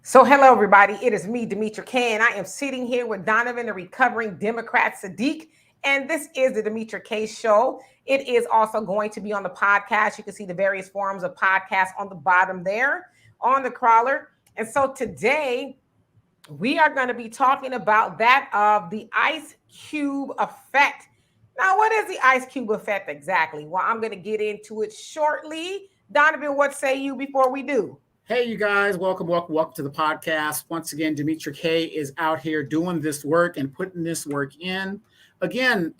So hello, everybody. It is me, Demetra K, and I am sitting here with Donovan, the recovering Democrat Sadiq, and this is the Demetra K Show. It is also going to be on the podcast. You can see the various forms of podcasts on the bottom there on the crawler. And so today we are going to be talking about that of the ice cube effect. Now, what is the ice cube effect exactly? Well, I'm going to get into it shortly. Donovan, what say you before we do? Hey, you guys, welcome to the podcast. Once again, Demetra K is out here doing this work and putting this work in. Again,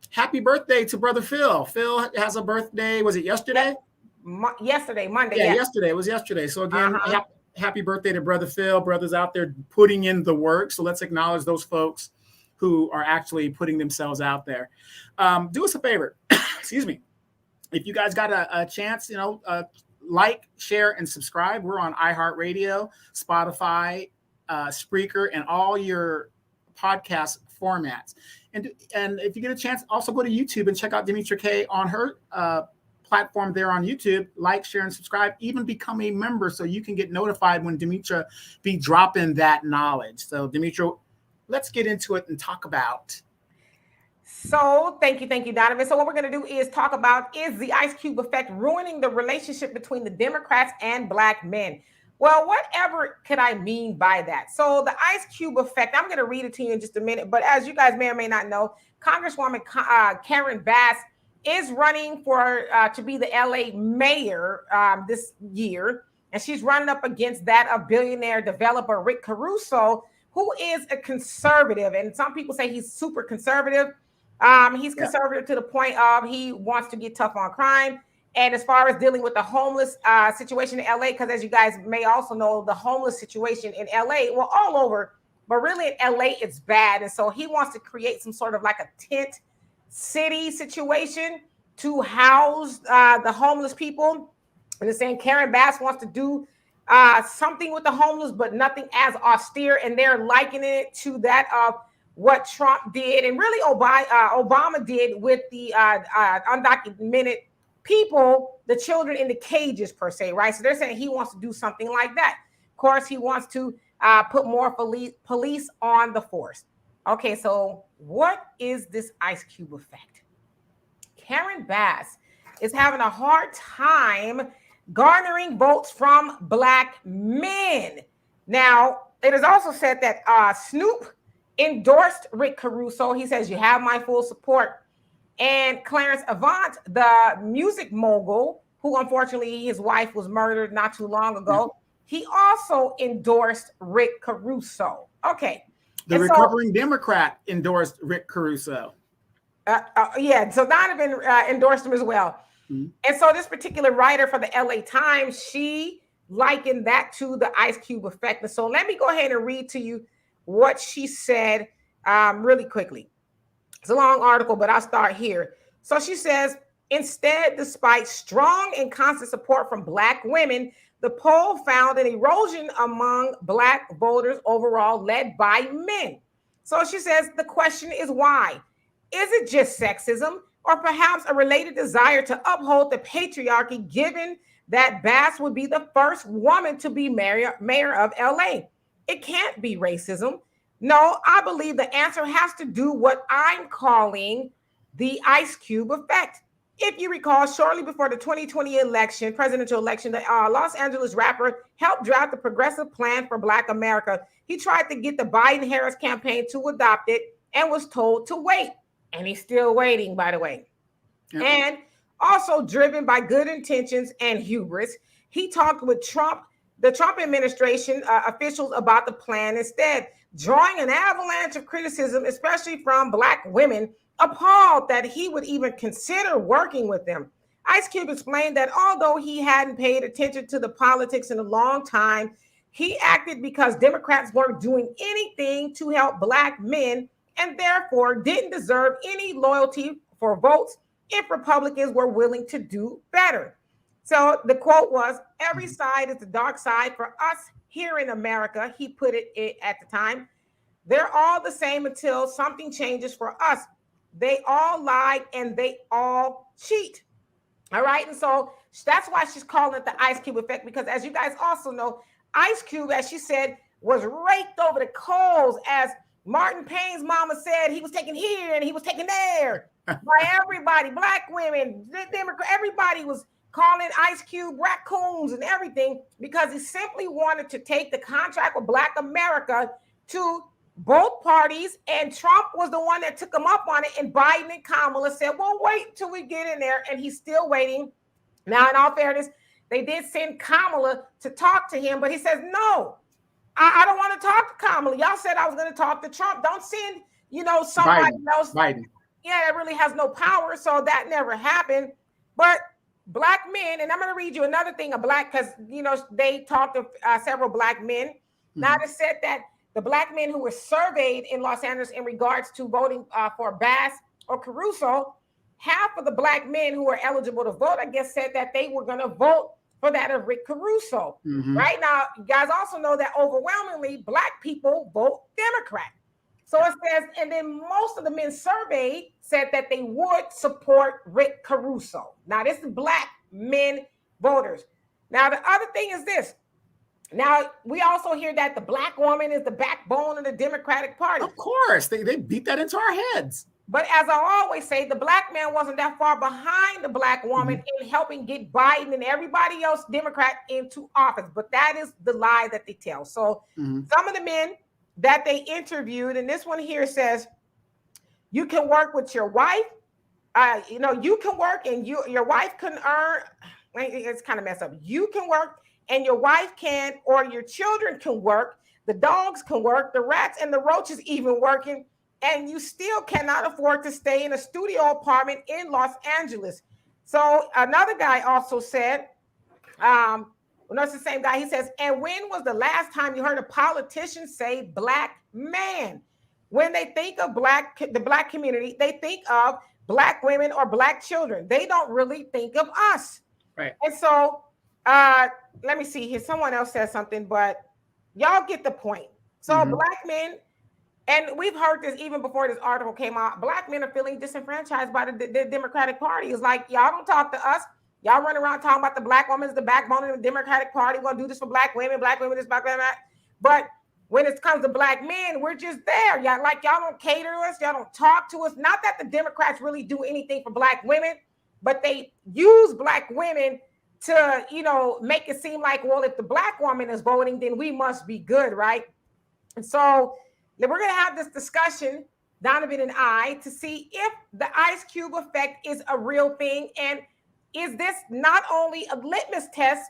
happy birthday to Brother Phil. Phil has a birthday. Was it yesterday? Yesterday, Monday. Yeah, yesterday. It was yesterday. So again, happy birthday to Brother Phil. Brothers out there putting in the work. So let's acknowledge those folks who are actually putting themselves out there. Do us a favor. Excuse me. If you guys got a chance, like, share, and subscribe. We're on iHeartRadio, Spotify, Spreaker, and all your podcast formats. And if you get a chance, also go to YouTube and check out Demetra K on her platform there on YouTube. Like, share, and subscribe. Even become a member so you can get notified when Demetra be dropping that knowledge. So, Demetra, let's get into it and talk about. So thank you, Donovan. So what we're going to do is talk about, is the ice cube effect ruining the relationship between the Democrats and Black men? Well, whatever could I mean by that? So the ice cube effect, I'm going to read it to you in just a minute. But as you guys may or may not know, Congresswoman Karen Bass is running for to be the LA mayor this year. And she's running up against that of billionaire developer Rick Caruso, who is a conservative. And some people say he's super conservative. He's conservative to the point of he wants to get tough on crime. And as far as dealing with the homeless situation in LA, because as you guys may also know, the homeless situation in LA, well, all over, but really in LA, it's bad. And so he wants to create some sort of like a tent city situation to house the homeless people. And they're saying Karen Bass wants to do something with the homeless, but nothing as austere. And they're likening it to that of what Trump did and really Obama did with the undocumented people, the children in the cages per se, right? So they're saying he wants to do something like that. Of course, he wants to put more police on the force. Okay, so what is this ice cube effect? Karen Bass is having a hard time garnering votes from Black men. Now, it is also said that Snoop endorsed Rick Caruso. He says, "You have my full support." And Clarence Avant, the music mogul, who unfortunately his wife was murdered not too long ago, he also endorsed Rick Caruso. Okay. The recovering Democrat endorsed Rick Caruso. So Donovan endorsed him as well. Mm-hmm. And so this particular writer for the LA Times, she likened that to the ice cube effect. And so let me go ahead and read to you what she said really quickly. It's a long article, but I'll start here. So she says, instead, despite strong and constant support from Black women, the poll found an erosion among Black voters overall, led by men. So she says, the question is why? Is it just sexism or perhaps a related desire to uphold the patriarchy, given that Bass would be the first woman to be mayor of LA? It can't be racism. No, I believe the answer has to do what I'm calling the ice cube effect. If you recall, shortly before the 2020 presidential election, the Los Angeles rapper helped draft the progressive plan for Black America. He tried to get the Biden-Harris campaign to adopt it and was told to wait. And he's still waiting, by the way. Yep. And also driven by good intentions and hubris, he talked with the Trump administration officials about the plan instead, drawing an avalanche of criticism, especially from Black women, appalled that he would even consider working with them. Ice Cube explained that although he hadn't paid attention to the politics in a long time, he acted because Democrats weren't doing anything to help Black men and therefore didn't deserve any loyalty for votes if Republicans were willing to do better. So the quote was, every side is the dark side for us here in America, he put it at the time. They're all the same until something changes for us. They all lie and they all cheat. All right. And so that's why she's calling it the ice cube effect, because as you guys also know, Ice Cube, as she said, was raked over the coals. As Martin Payne's mama said, he was taken here and he was taken there by everybody, black women, everybody was calling Ice Cube raccoons and everything because he simply wanted to take the contract with Black America to both parties, and Trump was the one that took him up on it, and Biden and Kamala said, well, wait till we get in there, and he's still waiting. Now, in all fairness, they did send Kamala to talk to him, but he says, no, I don't want to talk to Kamala. Y'all said I was going to talk to Trump. Don't send, somebody else. Biden. Yeah, it really has no power, so that never happened. But black men, and I'm going to read you another thing of black, because, they talked to several black men. Mm-hmm. Now, they said that the black men who were surveyed in Los Angeles in regards to voting for Bass or Caruso, half of the black men who were eligible to vote, I guess, said that they were going to vote for that of Rick Caruso. Mm-hmm. Right now, you guys also know that overwhelmingly black people vote Democrat. So it says, and then most of the men surveyed said that they would support Rick Caruso. Now, this is black men voters. Now, the other thing is this. Now, we also hear that the black woman is the backbone of the Democratic Party. Of course, they beat that into our heads. But as I always say, the black man wasn't that far behind the black woman in helping get Biden and everybody else Democrat into office. But that is the lie that they tell. So some of the men that they interviewed, and this one here says, you can work with your wife. You can work and your wife can earn. It's kind of messed up. You can work and your wife can, or your children can work. The dogs can work. The rats and the roaches even working. And you still cannot afford to stay in a studio apartment in Los Angeles. So another guy also said, that's the same guy. He says, and when was the last time you heard a politician say black man? When they think of the black community, they think of black women or black children. They don't really think of us. Right. And so let me see here. Someone else said something, but y'all get the point. So black men, and we've heard this even before this article came out, black men are feeling disenfranchised by the Democratic Party. It's like, y'all don't talk to us. Y'all run around talking about the black woman is the backbone of the Democratic Party. We're going to do this for black women this, black women that. But when it comes to black men, we're just there. Y'all don't cater to us. Y'all don't talk to us. Not that the Democrats really do anything for black women, but they use black women to, make it seem like, well, if the black woman is voting, then we must be good, right? And so we're going to have this discussion, Donovan and I, to see if the Ice Cube effect is a real thing. And is this not only a litmus test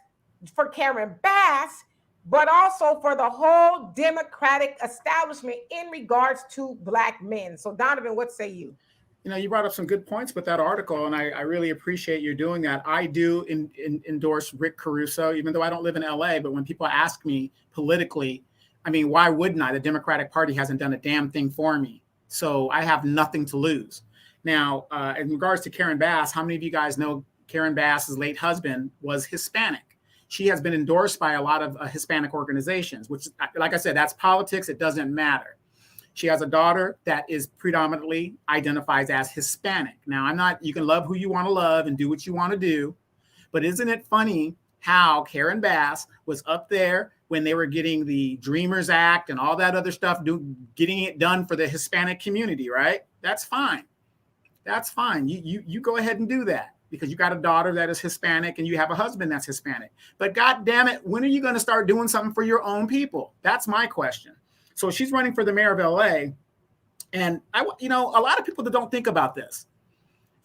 for Karen Bass, but also for the whole Democratic establishment in regards to black men? So, Donovan, what say you? You brought up some good points with that article, and I really appreciate you doing that. I do endorse Rick Caruso, even though I don't live in LA. But when people ask me politically, why wouldn't I? The Democratic Party hasn't done a damn thing for me. So I have nothing to lose. Now, in regards to Karen Bass, how many of you guys know Karen Bass's late husband was Hispanic? She has been endorsed by a lot of Hispanic organizations, which, like I said, that's politics. It doesn't matter. She has a daughter that is predominantly identifies as Hispanic. Now, you can love who you want to love and do what you want to do, but isn't it funny how Karen Bass was up there when they were getting the Dreamers Act and all that other stuff, getting it done for the Hispanic community, right? That's fine. That's fine. You go ahead and do that because you got a daughter that is Hispanic and you have a husband that's Hispanic. But God damn it, when are you going to start doing something for your own people? That's my question. So she's running for the mayor of LA. And a lot of people that don't think about this.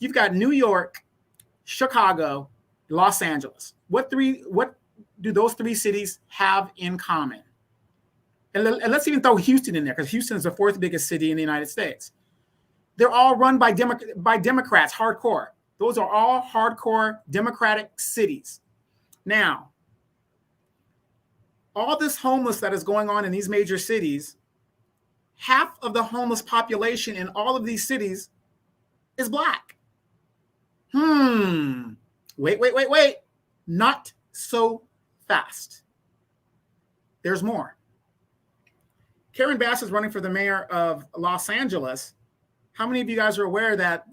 You've got New York, Chicago, Los Angeles. What do those three cities have in common? And let's even throw Houston in there, because Houston is the fourth biggest city in the United States. They're all run by Democrats, hardcore. Those are all hardcore Democratic cities. Now, all this homeless that is going on in these major cities, half of the homeless population in all of these cities is black. Wait. Not so fast. There's more. Karen Bass is running for the mayor of Los Angeles. How many of you guys are aware that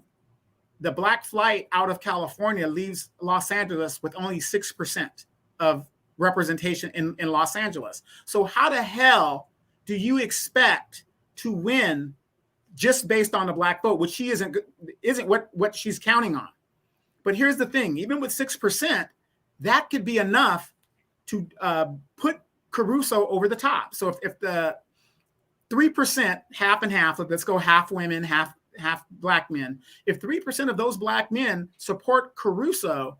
the black flight out of California leaves Los Angeles with only 6% of representation in Los Angeles. So how the hell do you expect to win just based on the black vote, which she isn't what she's counting on? But here's the thing, even with 6%, that could be enough to put Caruso over the top. So if the 3%, half and half, let's go half women, half black men. If 3% of those black men support Caruso,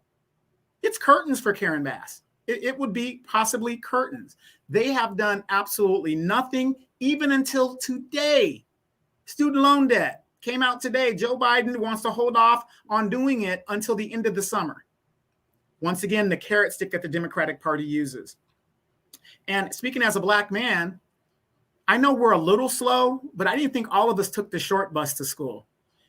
it's curtains for Karen Bass. It would be possibly curtains. They have done absolutely nothing, even until today. Student loan debt came out today. Joe Biden wants to hold off on doing it until the end of the summer. Once again, the carrot stick that the Democratic Party uses. And speaking as a black man, I know we're a little slow, but I didn't think all of us took the short bus to school.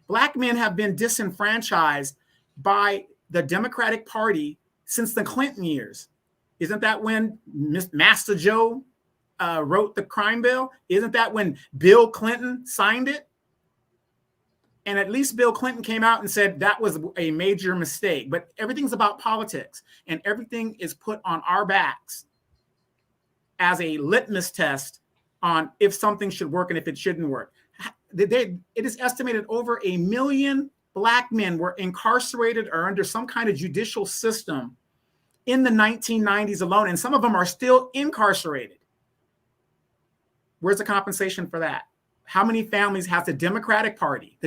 Black men have been disenfranchised by the Democratic Party since the Clinton years. Isn't that when Master Joe wrote the crime bill? Isn't that when Bill Clinton signed it? And at least Bill Clinton came out and said that was a major mistake. But everything's about politics, and everything is put on our backs as a litmus test on if something should work and if it shouldn't work. It is estimated over 1 million black men were incarcerated or under some kind of judicial system in the 1990s alone, and some of them are still incarcerated. Where's the compensation for that? How many families has the Democratic Party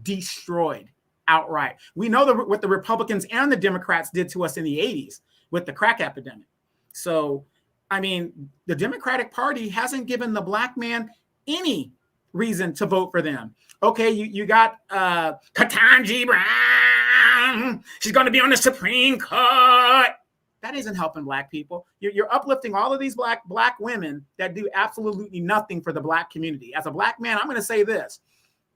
destroyed outright? We know what the Republicans and the Democrats did to us in the 80s with the crack epidemic. So, I mean, the Democratic Party hasn't given the black man any reason to vote for them. Okay, you got Ketanji Brown. She's going to be on the Supreme Court. That isn't helping black people. You're uplifting all of these black women that do absolutely nothing for the black community. As a black man, I'm going to say this.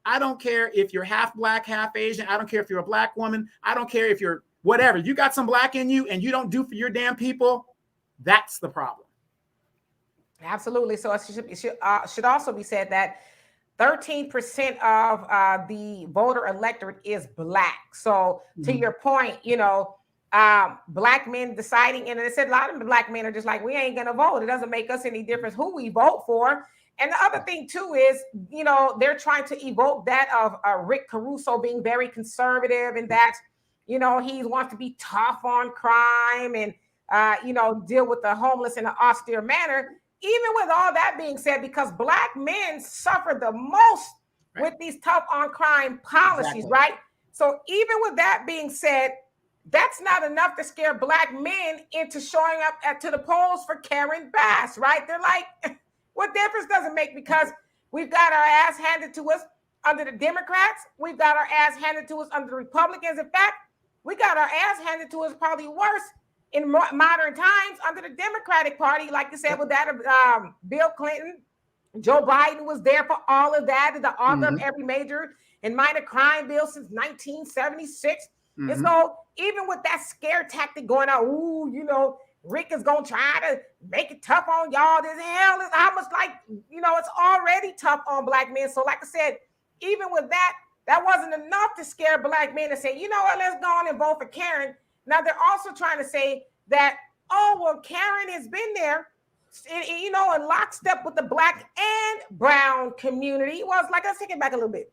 I don't care if you're half black, half Asian. I don't care if you're a black woman. I don't care if you're whatever. You got some black in you and you don't do for your damn people. That's the problem. Absolutely. So it should also be said that 13% of the voter electorate is black. So to your point, black men deciding, and they said a lot of the black men are just like, we ain't going to vote. It doesn't make us any difference who we vote for. And the other thing too is, they're trying to evoke that of Rick Caruso being very conservative and that, he wants to be tough on crime and, deal with the homeless in an austere manner. Even with all that being said, because black men suffer the most with these tough on crime policies, right? So even with that being said, that's not enough to scare black men into showing up to the polls for Karen Bass, right? They're like, what difference does it make? Because we've got our ass handed to us under the Democrats. We've got our ass handed to us under the Republicans. In fact, we got our ass handed to us probably worse in modern times under the Democratic Party, like you said, with that of Bill Clinton. Joe Biden was there for all of that, the author of every major and minor crime bill since 1976. And so even with that scare tactic going on, Rick is going to try to make it tough on y'all. This hell is how much it's already tough on black men. So like I said, even with that wasn't enough to scare black men to say, you know what, let's go on and vote for Karen. Now they're also trying to say that, Karen has been there, in lockstep with the black and brown community. Well, it's like, let's take it back a little bit.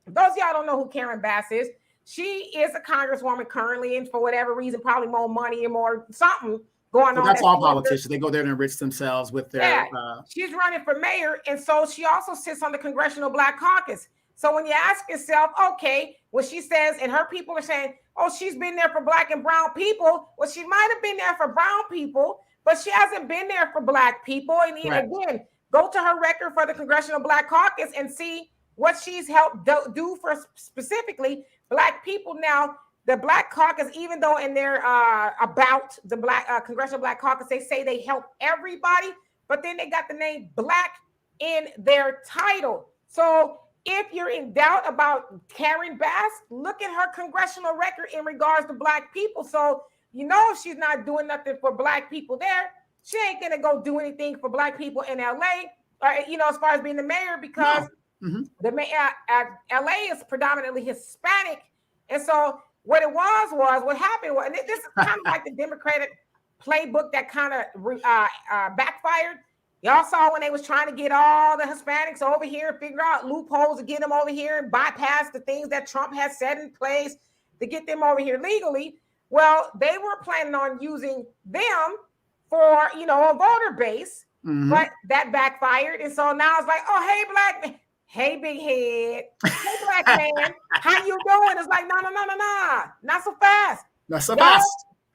Those of y'all don't know who Karen Bass is. She is a congresswoman currently, and for whatever reason, probably more money and more something going on. That's all politicians. They go there and enrich themselves with their. She's running for mayor, and so she also sits on the Congressional Black Caucus. So when you ask yourself, okay, what she says, and her people are saying, she's been there for black and brown people. Well, she might have been there for brown people, but she hasn't been there for black people. And again, go to her record for the Congressional Black Caucus and see what she's helped do for specifically black people. Now, the Black Caucus, even though in their about the Congressional Black Caucus, they say they help everybody, but then they got the name Black in their title. So if you're in doubt about Karen Bass, look at her congressional record in regards to black people. So, if she's not doing nothing for black people there, she ain't going to go do anything for black people in LA, or, as far as being the mayor, because the mayor at LA is predominantly Hispanic. And so what happened was, and this is kind of like the Democratic playbook that kind of backfired. Y'all saw when they was trying to get all the Hispanics over here, figure out loopholes to get them over here and bypass the things that Trump has set in place to get them over here legally. Well, they were planning on using them for, a voter base, but that backfired. And so now it's like, oh, hey, black man. Hey, big head. Hey, black man. How you doing? It's like, no. Not so fast. Not so fast.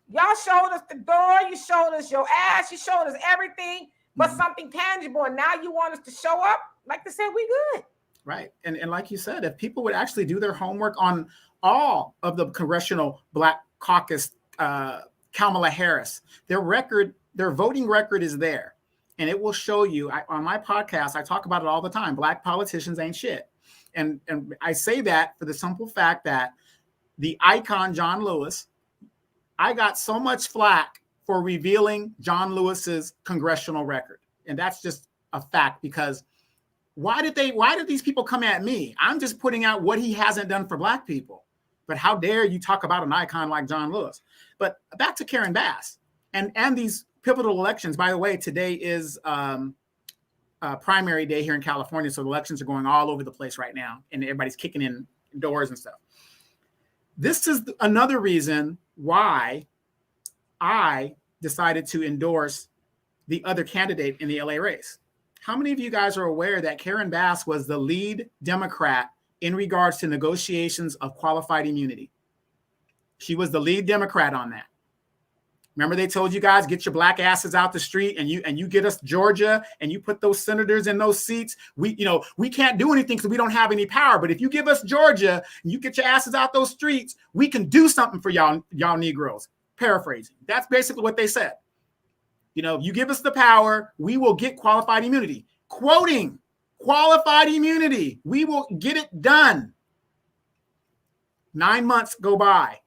Y'all showed us the door. You showed us your ass. You showed us everything, but something tangible. And now you want us to show up? Like they said, we good. Right. And like you said, if people would actually do their homework on all of the congressional Black caucus, Kamala Harris, their voting record is there. And it will show you, on my podcast, I talk about it all the time. Black politicians ain't shit. And I say that for the simple fact that the icon, John Lewis, I got so much flack for revealing John Lewis's congressional record. And that's just a fact, because why did these people come at me? I'm just putting out what he hasn't done for Black people. But how dare you talk about an icon like John Lewis? But back to Karen Bass and these pivotal elections. By the way, today is primary day here in California. So the elections are going all over the place right now, and everybody's kicking in doors and stuff. This is another reason why I decided to endorse the other candidate in the LA race. How many of you guys are aware that Karen Bass was the lead Democrat in regards to negotiations of qualified immunity? She was the lead Democrat on that. Remember, they told you guys, get your Black asses out the street, and you get us Georgia, and you put those senators in those seats. We can't do anything because we don't have any power. But if you give us Georgia and you get your asses out those streets, we can do something for y'all Negroes. Paraphrasing. That's basically what they said. You give us the power, we will get qualified immunity. Quoting qualified immunity. We will get it done. 9 months go by.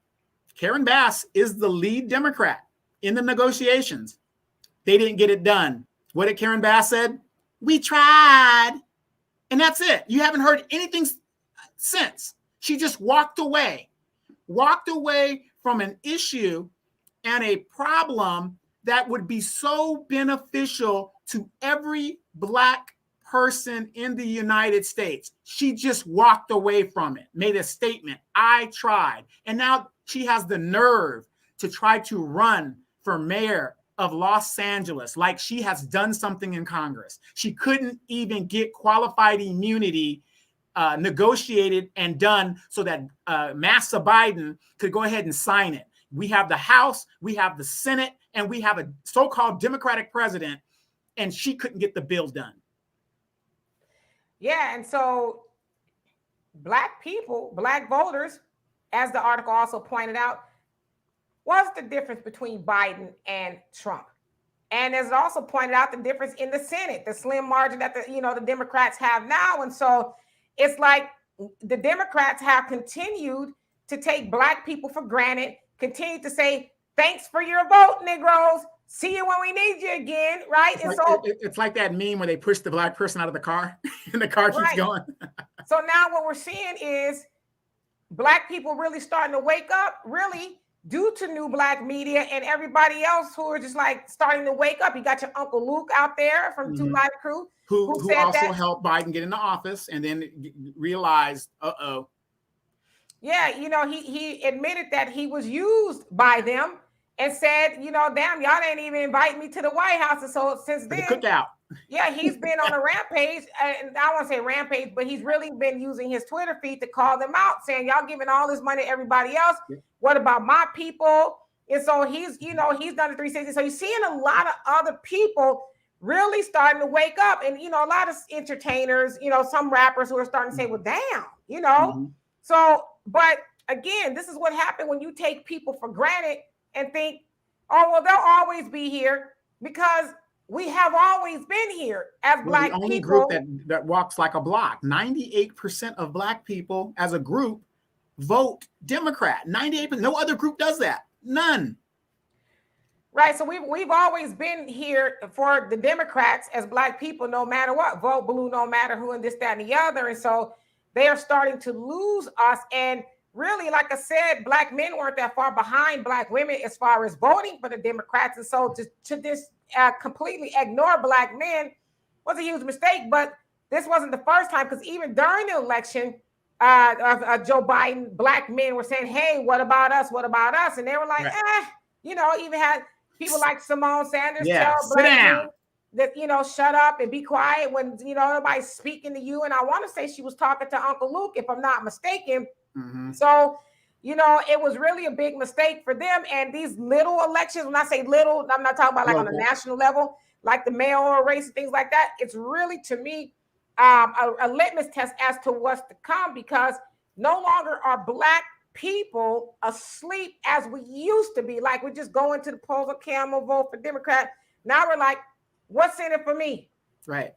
Karen Bass is the lead Democrat in the negotiations. They didn't get it done. What did Karen Bass said? We tried. And that's it. You haven't heard anything since. She just walked away from an issue and a problem that would be so beneficial to every Black person in the United States. She just walked away from it, made a statement. I tried. And now she has the nerve to try to run for mayor of Los Angeles like she has done something in Congress. She couldn't even get qualified immunity negotiated and done so that Massa Biden could go ahead and sign it. We have the House, we have the Senate, and we have a so-called Democratic president, and she couldn't get the bill done. Yeah, and so Black people, Black voters, as the article also pointed out, what's the difference between Biden and Trump? And as it also pointed out, the difference in the Senate, the slim margin that the Democrats have now. And so it's like the Democrats have continued to take Black people for granted, continue to say, thanks for your vote, Negroes. See you when we need you again, right? It's like that meme where they push the Black person out of the car and the car keeps going. So now what we're seeing is Black people really starting to wake up, really due to new Black media and everybody else who are just like starting to wake up. You got your Uncle Luke out there from Two Live Crew, who also helped Biden get into office and then realized, yeah, he admitted that he was used by them and said, damn, y'all didn't even invite me to the White House. And so since then, cookout. Yeah, he's been on a rampage, and I won't say rampage, but he's really been using his Twitter feed to call them out, saying, y'all giving all this money to everybody else. Yeah. What about my people? And so he's done the 360. So you're seeing a lot of other people really starting to wake up. And, a lot of entertainers, some rappers who are starting to say, well, damn, So, but again, this is what happened when you take people for granted and think, oh, well, they'll always be here, because we have always been here as Black people. The only group that walks like a block. 98% of Black people as a group vote Democrat. 98%. No other group does that. None. Right. So we've always been here for the Democrats as Black people, no matter what. Vote blue, no matter who, and this, that, and the other. And so they are starting to lose us. And really, like I said, black men weren't that far behind black women as far as voting for the Democrats. And so to this completely ignore black men was a huge mistake. But this wasn't the first time, because even during the election of Joe Biden, black men were saying, hey, what about us? What about us? And they were like, even had people like Simone Sanders tell black men that, shut up and be quiet when, nobody's speaking to you. And I want to say she was talking to Uncle Luke, if I'm not mistaken. Mm-hmm. So, it was really a big mistake for them. And these little elections, when I say little, I'm not talking about like on a national level, like the mayoral race and things like that. It's really, to me, a litmus test as to what's to come, because no longer are black people asleep as we used to be. Like, we just go into the polls, okay, I'm gonna vote for Democrat. Now we're like, what's in it for me? Right.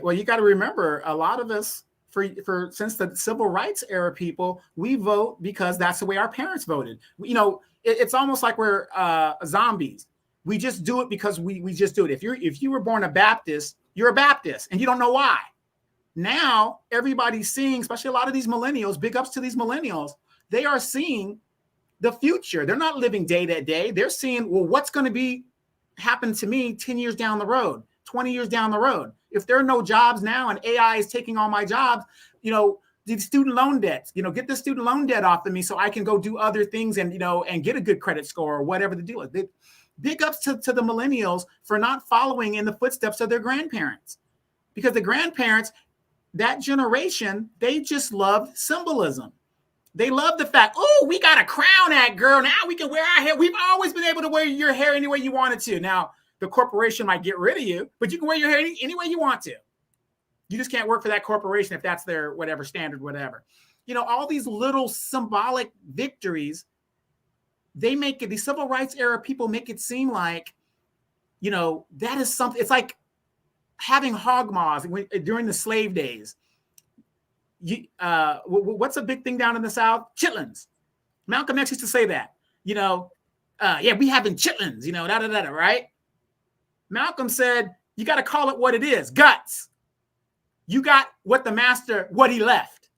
Well, you got to remember, a lot of us, for since the civil rights era, people, we vote because that's the way our parents voted. It's almost like we're zombies. We just do it because we just do it. If you were born a Baptist, you're a Baptist, and you don't know why. Now everybody's seeing, especially a lot of these millennials, big ups to these millennials, they are seeing the future. They're not living day to day. They're seeing, well, what's going to be happen to me 10 years down the road, 20 years down the road. If there are no jobs now and AI is taking all my jobs, the student loan debts, get the student loan debt off of me so I can go do other things and, and get a good credit score or whatever the deal is. Big ups to the millennials for not following in the footsteps of their grandparents, because the grandparents, that generation, they just loved symbolism. They love the fact, oh, we got a crown act, girl. Now we can wear our hair. We've always been able to wear your hair any way you wanted to. Now, the corporation might get rid of you, but you can wear your hair any way you want to. You just can't work for that corporation if that's their whatever standard, whatever. All these little symbolic victories, they make it, the civil rights era people make it seem like, that is something. It's like having hog maws during the slave days. What's a big thing down in the South? Chitlins. Malcolm X used to say that, we having chitlins, right? Malcolm said, you got to call it what it is, guts. You got what he left.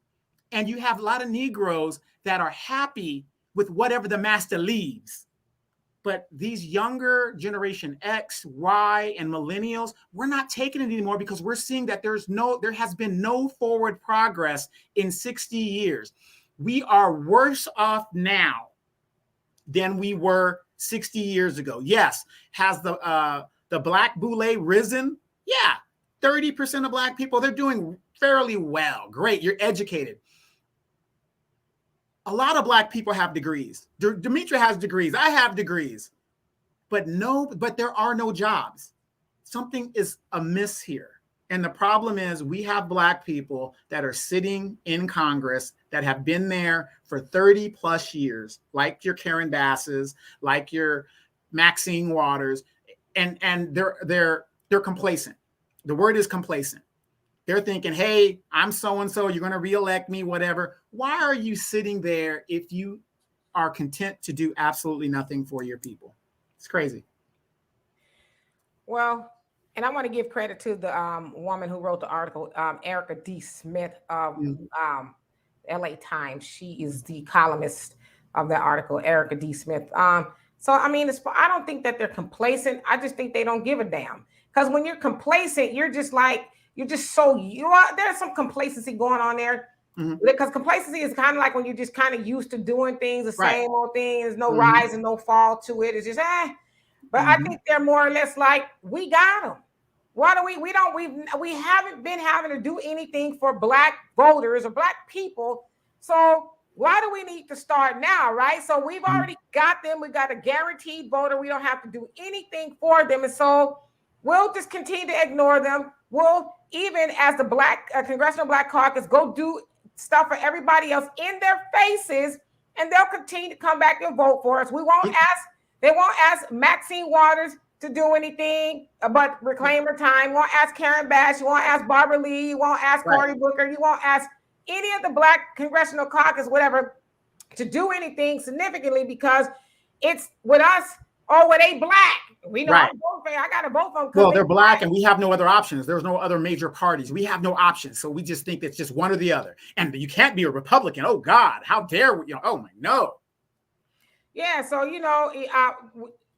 And you have a lot of Negroes that are happy with whatever the master leaves. But these younger generation X, Y, and millennials, we're not taking it anymore, because we're seeing that there has been no forward progress in 60 years. We are worse off now than we were 60 years ago. Yes. Has the black boule risen? Yeah. 30% of black people, they're doing fairly well. Great. You're educated. A lot of black people have degrees. Demetra has degrees. I have degrees. But there are no jobs. Something is amiss here. And the problem is, we have black people that are sitting in Congress that have been there for 30 plus years, like your Karen Basses, like your Maxine Waters, and they're complacent. The word is complacent. They're thinking, hey, I'm so-and-so, you're going to reelect me, whatever. Why are you sitting there if you are content to do absolutely nothing for your people? It's crazy. Well, and I want to give credit to the woman who wrote the article, Erica D. Smith of LA Times. She is the columnist of that article, Erica D. Smith. So, I mean, I don't think that they're complacent. I just think they don't give a damn. Because when you're complacent, you're just like, there's some complacency going on there. Mm-hmm. Because complacency is kind of like when you're just kind of used to doing things, the same old thing. There's no rise and no fall to it. It's just, But I think they're more or less like, we got them. Why do we haven't been having to do anything for black voters or black people. So why do we need to start now, right? So we've already got them. We got a guaranteed voter. We don't have to do anything for them. And so we'll just continue to ignore them. We'll, even as the Black Congressional Black Caucus, go do stuff for everybody else in their faces, and they'll continue to come back and vote for us. They won't ask Maxine Waters to do anything but reclaim her time. You won't ask Karen Bass. You won't ask Barbara Lee. You won't ask Cory Booker. You won't ask any of the Black Congressional Caucus, whatever, to do anything significantly, because it's with us, oh, well, they black. We know I'm voting I got to vote for them. Well, they're black and we have no other options. There's no other major parties. We have no options. So we just think it's just one or the other. And you can't be a Republican. Oh, God, how dare we? Oh, my, no. Yeah, so,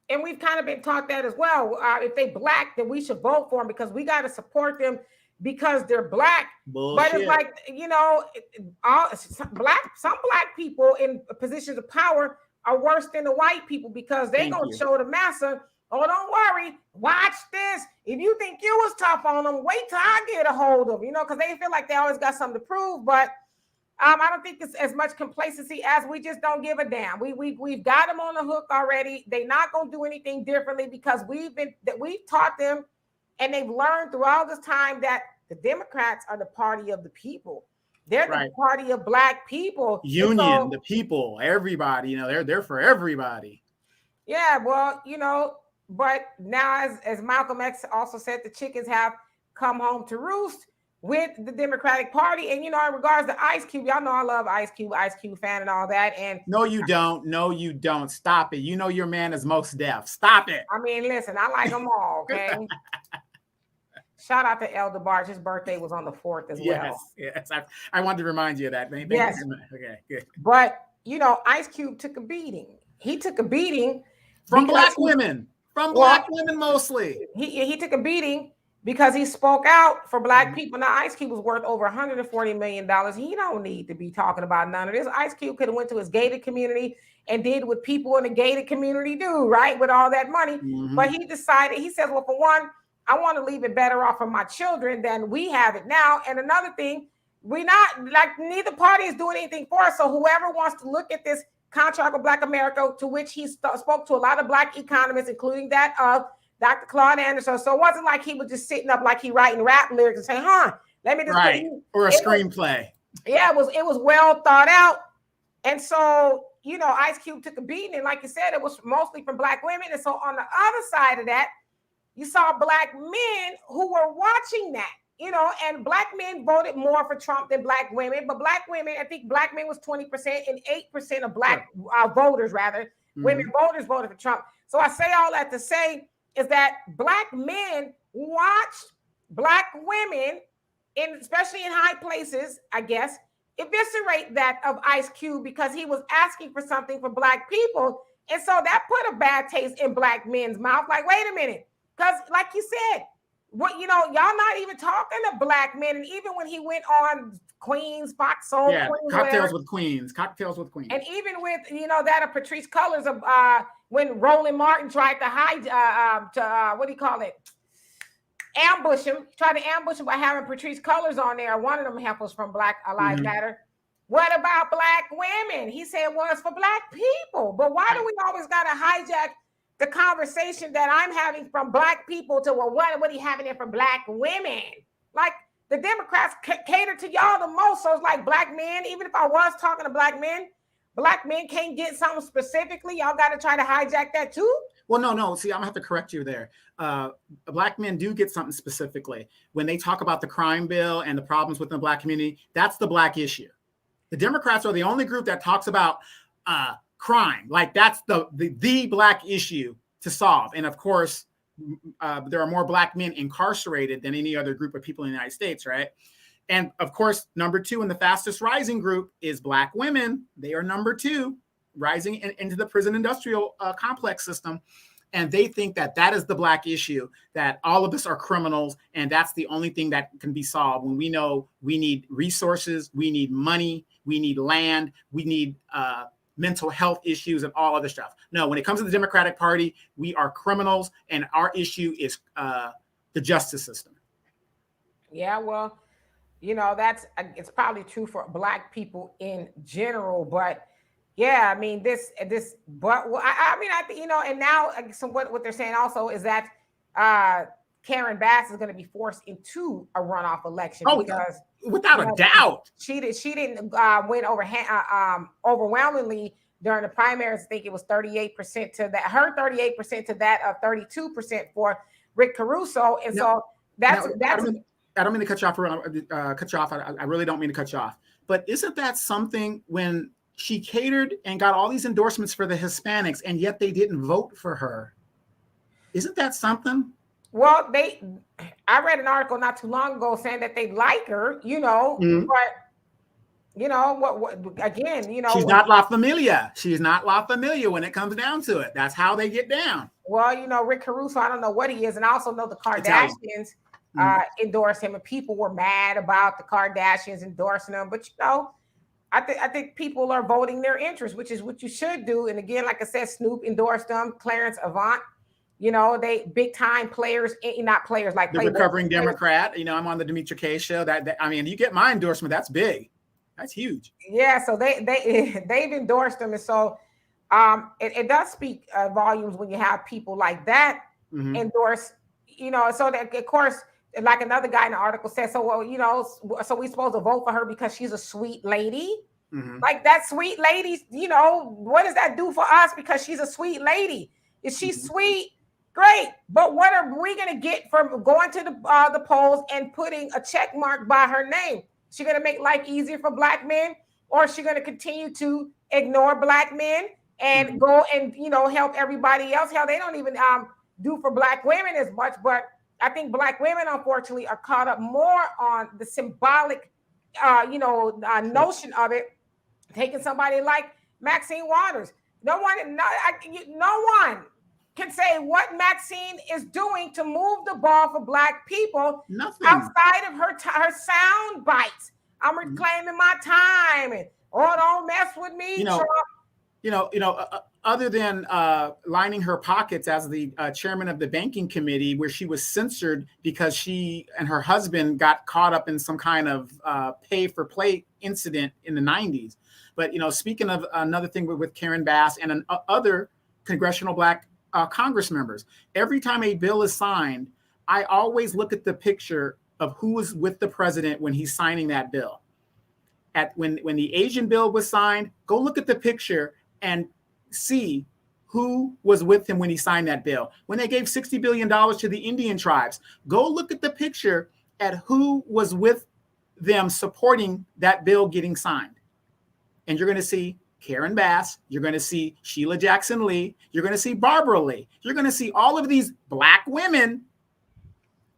and we've kind of been taught that as well. If they black, then we should vote for them because we got to support them because they're black. Bullshit. But it's like, some black people in positions of power are worse than the white people because they're going to show the massa, oh, don't worry, watch this. If you think you was tough on them, wait till I get a hold of them, because they feel like they always got something to prove. But I don't think it's as much complacency as we just don't give a damn. We've got them on the hook already. They're not going to do anything differently because we've taught them, and they've learned through all this time that the Democrats are the party of the people. They're the party of black people. Union, the people, everybody. They're for everybody. Yeah, well, but now as Malcolm X also said, the chickens have come home to roost with the Democratic Party. And, in regards to Ice Cube, y'all know I love Ice Cube fan and all that. And no, you don't. No, you don't. Stop it. Your man is most deaf. Stop it. I mean, listen, I like them all, okay? Shout out to Elder Barge. His birthday was on the 4th as well. Yes. I wanted to remind you of that. Yes. Okay, good. But, Ice Cube took a beating. He took a beating. From black women. From black women mostly. He took a beating because he spoke out for black people. Now, Ice Cube was worth over $140 million. He don't need to be talking about none of this. Ice Cube could have went to his gated community and did what people in the gated community do, right, with all that money. Mm-hmm. But he decided, he says, well, for one, I want to leave it better off for my children than we have it now. And another thing, neither party is doing anything for us. So whoever wants to look at this contract with Black America, to which he spoke to a lot of black economists, including that of Dr. Claude Anderson. So it wasn't like he was just sitting up like he writing rap lyrics and saying, let me just or a screenplay. It was well thought out. And so, Ice Cube took a beating. And like you said, it was mostly from black women. And so on the other side of that, you saw black men who were watching that, and black men voted more for Trump than black women. But black women, I think black men was 20% and 8% of black voters, rather, women voters voted for Trump. So I say all that to say is that black men watched black women, especially in high places, I guess, eviscerate that of Ice Cube because he was asking for something for black people. And so that put a bad taste in black men's mouth. Like, wait a minute. Because like you said, y'all not even talking to black men. And even when he went on Queens, Fox Soul, Cocktails with Queens. And even with, that of Patrice Cullors of when Roland Martin tried to ambush him. Tried to ambush him by having Patrice Cullors on there. One of them heifers from Black Lives Matter. What about black women? He said, well, it's for black people. But why do we always got to hijack the conversation that I'm having from black people to, well, what are you having there for black women? Like, the Democrats cater to y'all the most. So it's like black men, even if I was talking to black men can't get something specifically. Y'all got to try to hijack that too? Well, no. See, I'm going to have to correct you there. Black men do get something specifically. When they talk about the crime bill and the problems within the black community, that's the black issue. The Democrats are the only group that talks about crime. Like, that's the black issue to solve. And of course, there are more black men incarcerated than any other group of people in the United States, right? And of course, number two in the fastest rising group is black women. They are number two, rising into the prison industrial complex system. And they think that is the black issue, that all of us are criminals. And that's the only thing that can be solved when we know we need resources, we need money, we need land, we need mental health issues and all other stuff. No, when it comes to the Democratic Party, we are criminals, and our issue is the justice system. Yeah, well, it's probably true for black people in general, but yeah, I mean, I think, and now what they're saying also is that Karen Bass is going to be forced into a runoff election because without a doubt, she didn't win overwhelmingly during the primaries. I think it was 38% to that, her 38% to that of 32% for Rick Caruso, and so that's. I don't mean to cut you off. I really don't mean to cut you off. But isn't that something when she catered and got all these endorsements for the Hispanics, and yet they didn't vote for her? Isn't that something? Well, I read an article not too long ago saying that they like her, but what again, she's not La Familia. She's not La Familia when it comes down to it. That's how they get down. Well, Rick Caruso, I don't know what he is. And I also know the Kardashians endorsed him, and people were mad about the Kardashians endorsing him. But, I think people are voting their interest, which is what you should do. And again, like I said, Snoop endorsed them, Clarence Avant. They big time players, not players like the recovering Democrat. I'm on the Demetri K show. That I mean, you get my endorsement. That's big. That's huge. Yeah. So they've endorsed them, and so it does speak volumes when you have people like that endorse. So that of course, like another guy in the article said, so so we supposed to vote for her because she's a sweet lady. Like that sweet lady, what does that do for us because she's a sweet lady? Is she sweet? Great, but what are we going to get from going to the polls and putting a check mark by her name? Is she going to make life easier for Black men, or is she going to continue to ignore Black men and go and help everybody else? Hell, they don't even do for Black women as much. But I think Black women, unfortunately, are caught up more on the symbolic, notion of it. Taking somebody like Maxine Waters, no one can say what Maxine is doing to move the ball for Black people. Nothing outside of her sound bites. I'm reclaiming my time, and don't mess with me. Other than lining her pockets as the chairman of the banking committee, where she was censored because she and her husband got caught up in some kind of pay for play incident in the 90s. But speaking of another thing with Karen Bass and other congressional Black Congress members, every time a bill is signed, I always look at the picture of who was with the president when he's signing that bill. When the Asian bill was signed, go look at the picture and see who was with him when he signed that bill. When they gave $60 billion to the Indian tribes, go look at the picture at who was with them supporting that bill getting signed. And you're going to see Karen Bass, you're going to see Sheila Jackson Lee, you're going to see Barbara Lee, you're going to see all of these Black women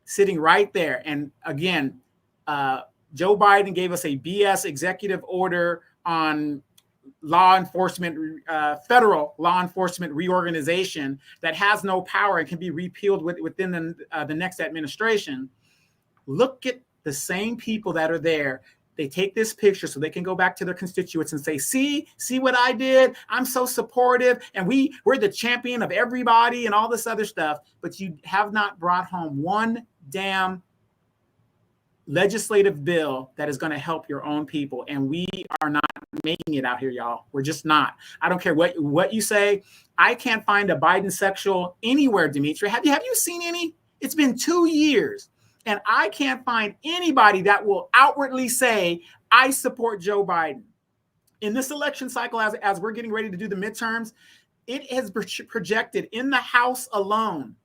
sitting right there. And again, Joe Biden gave us a BS executive order on law enforcement, federal law enforcement reorganization that has no power and can be repealed within the next administration. Look at the same people that are there. They take this picture so they can go back to their constituents and say, see what I did? I'm so supportive. And we're the champion of everybody and all this other stuff. But you have not brought home one damn legislative bill that is going to help your own people. And we are not making it out here, y'all. We're just not. I don't care what you say. I can't find a Biden sexual anywhere, Dimitri. Have you seen any? It's been 2 years. And I can't find anybody that will outwardly say, I support Joe Biden. In this election cycle, as we're getting ready to do the midterms, it has projected in the House alone,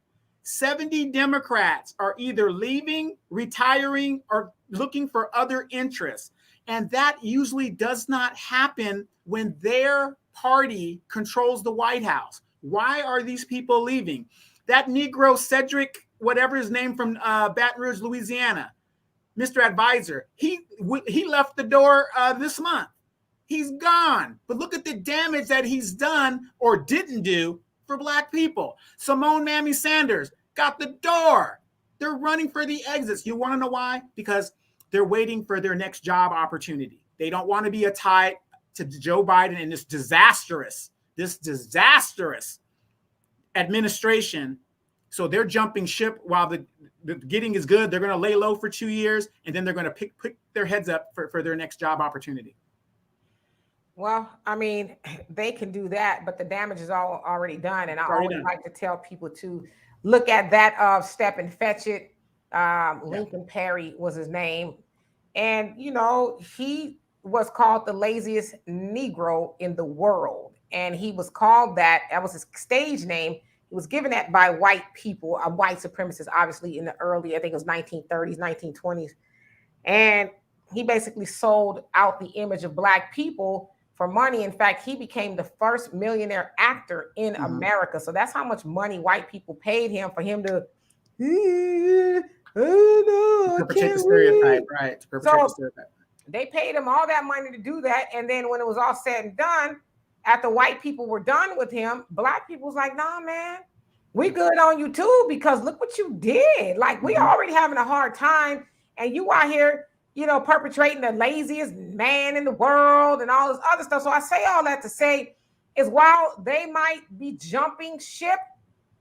70 Democrats are either leaving, retiring, or looking for other interests. And that usually does not happen when their party controls the White House. Why are these people leaving? That Negro Cedric, whatever his name, from Baton Rouge, Louisiana, Mr. Advisor, he left the door this month. He's gone. But look at the damage that he's done or didn't do for Black people. Simone Mamie Sanders got the door. They're running for the exits. You want to know why? Because they're waiting for their next job opportunity. They don't want to be a tie to Joe Biden and this disastrous administration. So they're jumping ship while the getting is good. They're going to lay low for 2 years, and then they're going to pick their heads up for their next job opportunity. Well, I mean, they can do that, but the damage is already done. And I always like to tell people to look at that of Step and Fetch It. Lincoln Perry was his name. And, he was called the laziest Negro in the world. And he was called that was his stage name. It was given that by white people, white supremacists, obviously in the early, I think it was 1930s, 1920s. And he basically sold out the image of Black people for money. In fact, he became the first millionaire actor in America. So that's how much money white people paid him for him to perpetrate the stereotype, right? To perpetrate the stereotype. They paid him all that money to do that. And then when it was all said and done, after white people were done with him, black people was like, nah, man, we good on you too, because look what you did. Like, we already having a hard time, and you out here, you know, perpetrating the laziest man in the world and all this other stuff. So I say all that to say is, while they might be jumping ship,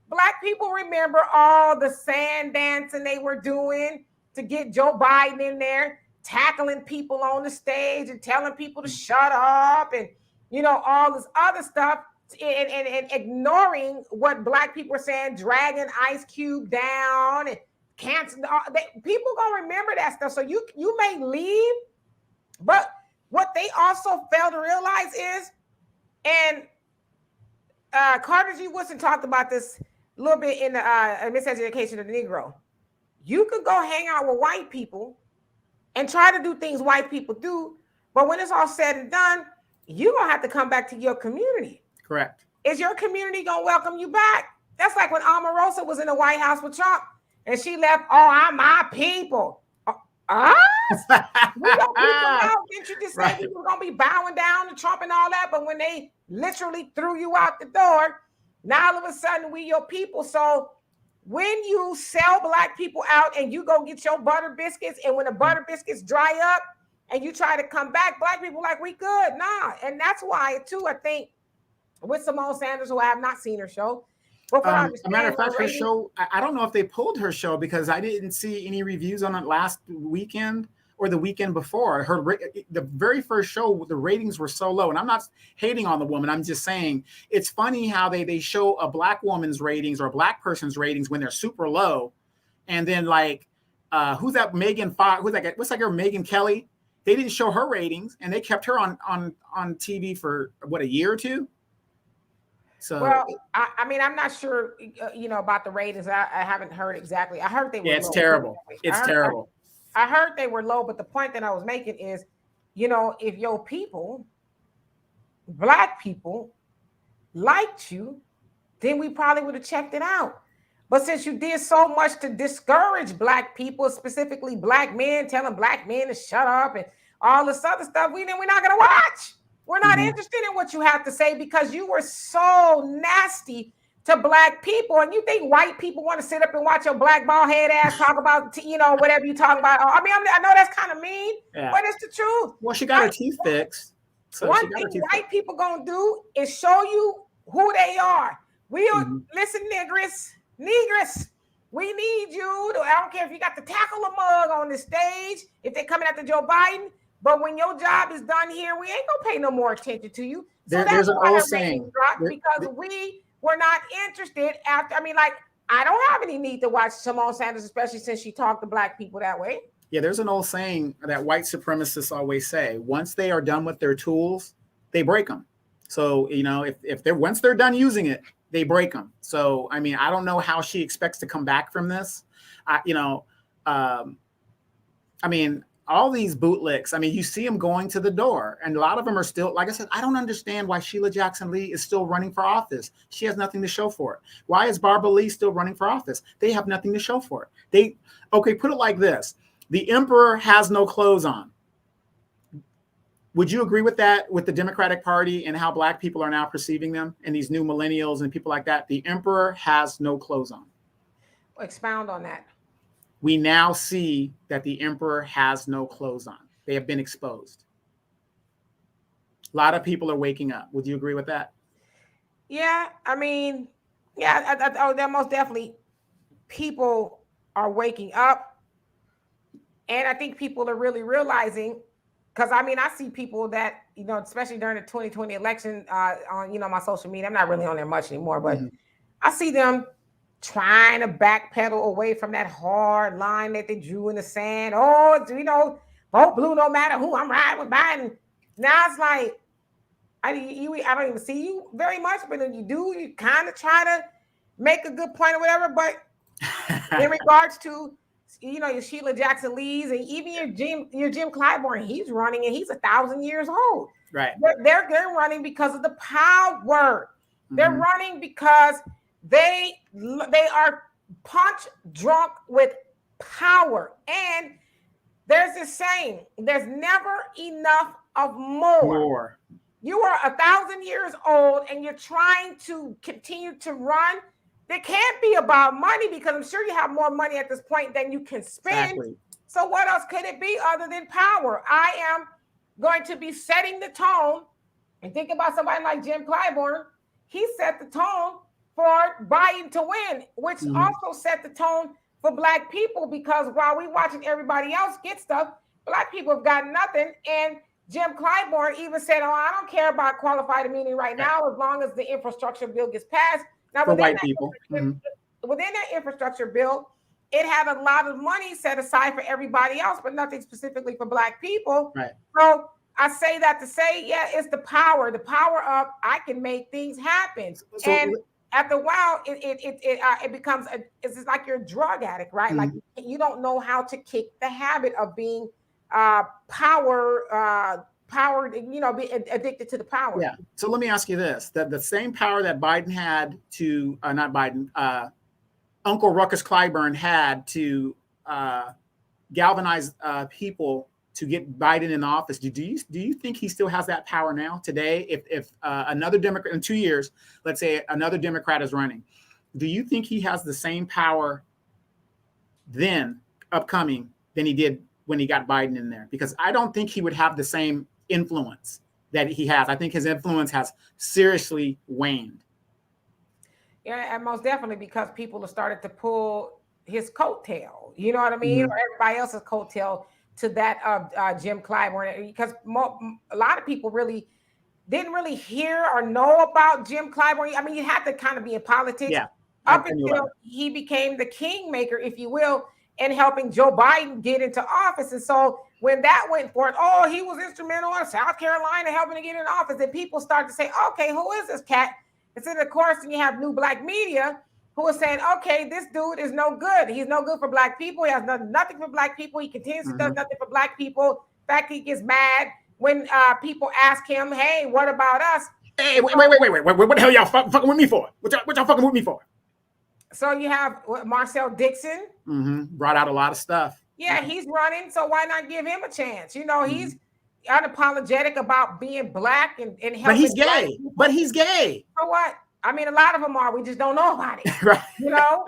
black people remember all the sand dancing they were doing to get Joe Biden in there, tackling people on the stage and telling people to shut up, and, you know, all this other stuff, and ignoring what black people are saying, dragging Ice Cube down and canceling. People gonna remember that stuff. So you may leave, but what they also fail to realize is, and Carter G. Woodson talked about this a little bit in the Miseducation of the Negro. You could go hang out with white people and try to do things white people do, but when it's all said and done, you're gonna have to come back to your community. Correct. Is your community gonna welcome you back? That's like when Omarosa was in the White House with Trump and she left. Oh, I'm my people. We don't people out. Didn't you just say you were gonna be bowing down to Trump and all that? But when they literally threw you out the door, now all of a sudden we your people. So when you sell black people out and you go get your butter biscuits, and when the butter biscuits dry up and you try to come back, black people like, we good. Nah. And that's why too, I think, with Simone Sanders, who I have not seen her show. As a matter of fact, her show, I don't know if they pulled her show, because I didn't see any reviews on it last weekend or the weekend before. The very first show, the ratings were so low. And I'm not hating on the woman. I'm just saying it's funny how they show a black woman's ratings or a black person's ratings when they're super low. And then like, who's that Megan Fox? Who's that guy? What's that girl, Megan Kelly? They didn't show her ratings, and they kept her on TV for what, a year or two? So, well, I mean, I'm not sure, about the ratings. I haven't heard exactly. I heard they were low. It's terrible. It's terrible. I heard they were low, but the point that I was making is, if your people, black people, liked you, then we probably would have checked it out. But since you did so much to discourage black people, specifically black men, telling black men to shut up and all this other stuff, we're not going to watch. We're not interested in what you have to say, because you were so nasty to black people. And you think white people want to sit up and watch your black bald head ass talk about, whatever you talk about. I mean, I know that's kind of mean, but it's the truth. Well, she got her teeth fixed. So one thing white people going to do is show you who they are. Listen, negress, we need you to, I don't care if you got to tackle a mug on the stage, if they're coming after Joe Biden. But when your job is done here, we ain't gonna pay no more attention to you. So there's an old saying, because we were not interested after. I mean, like, I don't have any need to watch Simone Sanders, especially since she talked to black people that way. Yeah, there's an old saying that white supremacists always say: once they are done with their tools, they break them. So if once they're done using it, they break them. So I mean, I don't know how she expects to come back from this. All these bootlicks, I mean, you see them going to the door, and a lot of them are still, like I said, I don't understand why Sheila Jackson Lee is still running for office. She has nothing to show for it. Why is Barbara Lee still running for office? They have nothing to show for it. Put it like this. The emperor has no clothes on. Would you agree with that, with the Democratic Party and how black people are now perceiving them, and these new millennials and people like that? The emperor has no clothes on. Expound on that. We now see that the emperor has no clothes on. They have been exposed. A lot of people are waking up. Would you agree with that? Yeah, I mean, that most definitely. People are waking up. And I think people are really realizing, because I mean, I see people that, especially during the 2020 election on, my social media. I'm not really on there much anymore, but I see them trying to backpedal away from that hard line that they drew in the sand. Oh, vote blue no matter who. I'm riding with Biden. Now it's like, I don't even see you very much, but when you do, you kind of try to make a good point or whatever. But in regards to, your Sheila Jackson Lee's and even your Jim Clyburn, he's running and he's 1,000 years old. Right. They're running because of the power. They're running because they are punch drunk with power. And there's this saying, there's never enough of more. You are 1,000 years old and you're trying to continue to run. It can't be about money, because I'm sure you have more money at this point than you can spend. Exactly. So what else could it be other than power? I am going to be setting the tone. And think about somebody like Jim Clyburn. He set the tone for Biden to win, which also set the tone for Black people, because while we're watching everybody else get stuff, Black people have got nothing. And Jim Clyburn even said, oh, I don't care about qualified immunity right now, as long as the infrastructure bill gets passed. Now, for white people. Within that infrastructure bill, it had a lot of money set aside for everybody else, but nothing specifically for Black people. Right. So I say that to say, yeah, it's the power of I can make things happen. So, and after a while, it becomes it's just like you're a drug addict, right? Like you don't know how to kick the habit of being power, be addicted to the power. Yeah. So let me ask you this: that the same power that Biden had to, not Biden, Uncle Ruckus Clyburn had to galvanize people to get Biden in office. Do you think he still has that power now today? If another Democrat in 2 years, let's say another Democrat is running, do you think he has the same power then upcoming than he did when he got Biden in there? Because I don't think he would have the same influence that he has. I think his influence has seriously waned. Yeah, and most definitely because people have started to pull his coattail, you know what I mean? Or everybody else's coattail to that of Jim Clyburn, because a lot of people really didn't really hear or know about Jim Clyburn. I mean, you have to kind of be in politics up until he became the kingmaker, if you will, in helping Joe Biden get into office. And so when that went forth, oh, he was instrumental in South Carolina helping to get in office, and people start to say, okay, who is this cat? And so, of course, then you have new Black media who is saying, okay, this dude is no good. He's no good for Black people. He has nothing for Black people. He continues to do nothing for Black people. In fact, he gets mad when people ask him, hey, what about us? Hey, wait. What the hell y'all fucking with me for? What y'all fucking with me for? So you have Marcel Dixon. Brought out a lot of stuff. Yeah, he's running. So why not give him a chance? You know, he's unapologetic about being Black and helping. But he's gay. But he's gay. So what? I mean, a lot of them are. We just don't know about it. Right. You know?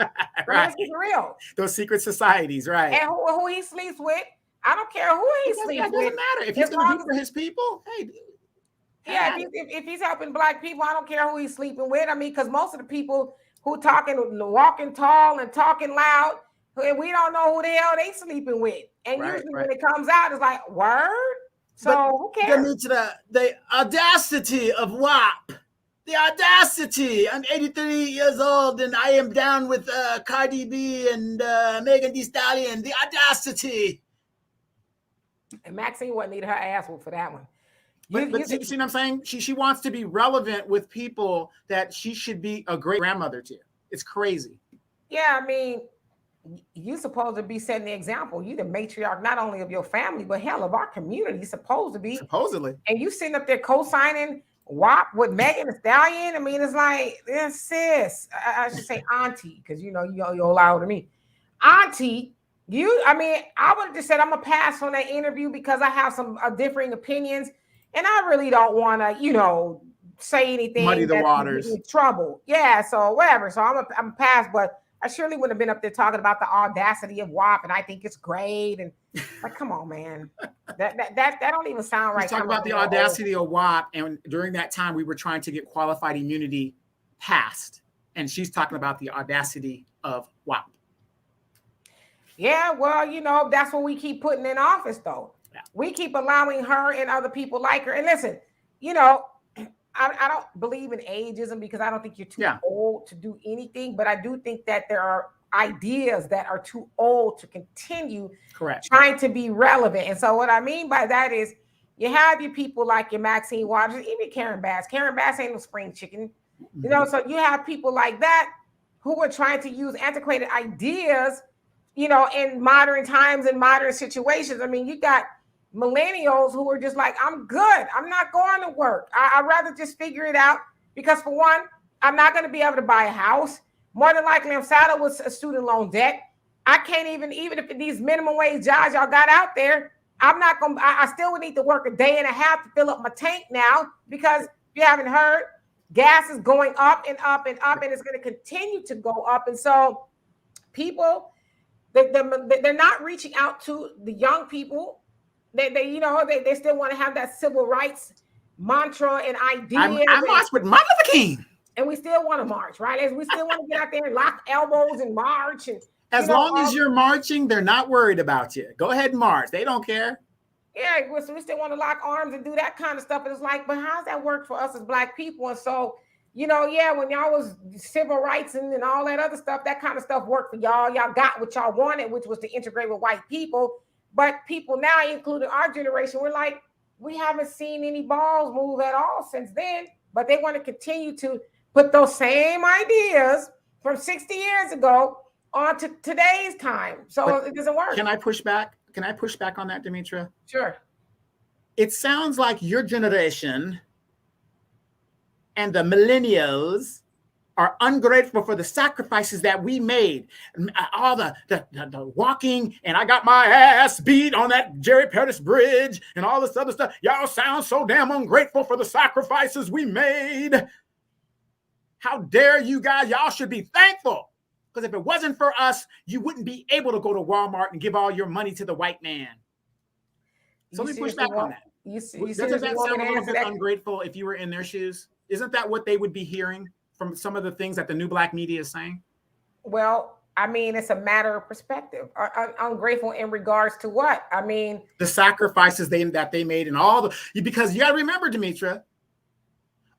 Right. Let's be real. Those secret societies, right. And who he sleeps with. I don't care who he sleeps with. It doesn't matter. If he's going to do for his people, hey. Yeah, if he's helping Black people, I don't care who he's sleeping with. I mean, because most of the people who walking tall and talking loud, and we don't know who the hell they sleeping with. And usually when it comes out, it's like, word? So who cares? Get me to the audacity of WAP. The audacity. I'm 83 years old and I am down with Cardi B and Megan Thee Stallion. The audacity. And Maxine wouldn't need her ass whooped for that one. But see what I'm saying? She wants to be relevant with people that she should be a great grandmother to. It's crazy. Yeah, I mean, you're supposed to be setting the example. You're the matriarch not only of your family, but hell, of our community. You're supposed to be. Supposedly. And you sitting up there co-signing WAP with Megan Thee Stallion. I mean, it's like, sis. I should say auntie, because you're older than me. Auntie, I would have just said I'm going to pass on that interview because I have some differing opinions. And I really don't want to, say anything. Muddy the waters. In trouble. Yeah, so whatever. So I'm a pass, but I surely wouldn't have been up there talking about the audacity of WAP, and I think it's great. And like, come on, man, that don't even sound right. Talk about the audacity of WAP, and during that time, we were trying to get qualified immunity passed, and she's talking about the audacity of WAP. Yeah, well, that's what we keep putting in office, though. Yeah. We keep allowing her and other people like her. And listen, I don't believe in ageism because I don't think you're too old to do anything. But I do think that there are ideas that are too old to continue trying to be relevant. And so what I mean by that is you have your people like your Maxine Waters, even Karen Bass. Karen Bass ain't no spring chicken. So you have people like that who are trying to use antiquated ideas, in modern times and modern situations. I mean, you got millennials who are just like, I'm good. I'm not going to work. I'd rather just figure it out because, for one, I'm not going to be able to buy a house. More than likely, I'm saddled with a student loan debt. I can't even if these minimum wage jobs y'all got out there, I'm not going to, I still would need to work a day and a half to fill up my tank now because if you haven't heard, gas is going up and up and up, and it's going to continue to go up. And so people, they're not reaching out to the young people. They still want to have that civil rights mantra and idea. I march with Martin Luther King. And we still want to march, right? We still want to get out there and lock elbows and march. And as long as you're marching, they're not worried about you. Go ahead and march. They don't care. Yeah, so we still want to lock arms and do that kind of stuff. And it's like, but how's that work for us as Black people? And so, when y'all was civil rights and all that other stuff, that kind of stuff worked for y'all. Y'all got what y'all wanted, which was to integrate with white people. But people now, including our generation, we're like, we haven't seen any balls move at all since then. But they want to continue to put those same ideas from 60 years ago onto today's time. So it doesn't work. Can I push back? Can I push back on that, Demetra? Sure. It sounds like your generation and the millennials are ungrateful for the sacrifices that we made. All the walking, and I got my ass beat on that Jerry Pettis Bridge and all this other stuff. Y'all sound so damn ungrateful for the sacrifices we made. How dare you guys? Y'all should be thankful. Because if it wasn't for us, you wouldn't be able to go to Walmart and give all your money to the white man. So let me push back on that. Doesn't that sound a little bit ungrateful if you were in their shoes? Isn't that what they would be hearing from some of the things that the new Black media is saying? Well, I mean, it's a matter of perspective. Ungrateful in regards to what? I mean, the sacrifices that they made and because you got to remember, Demetra,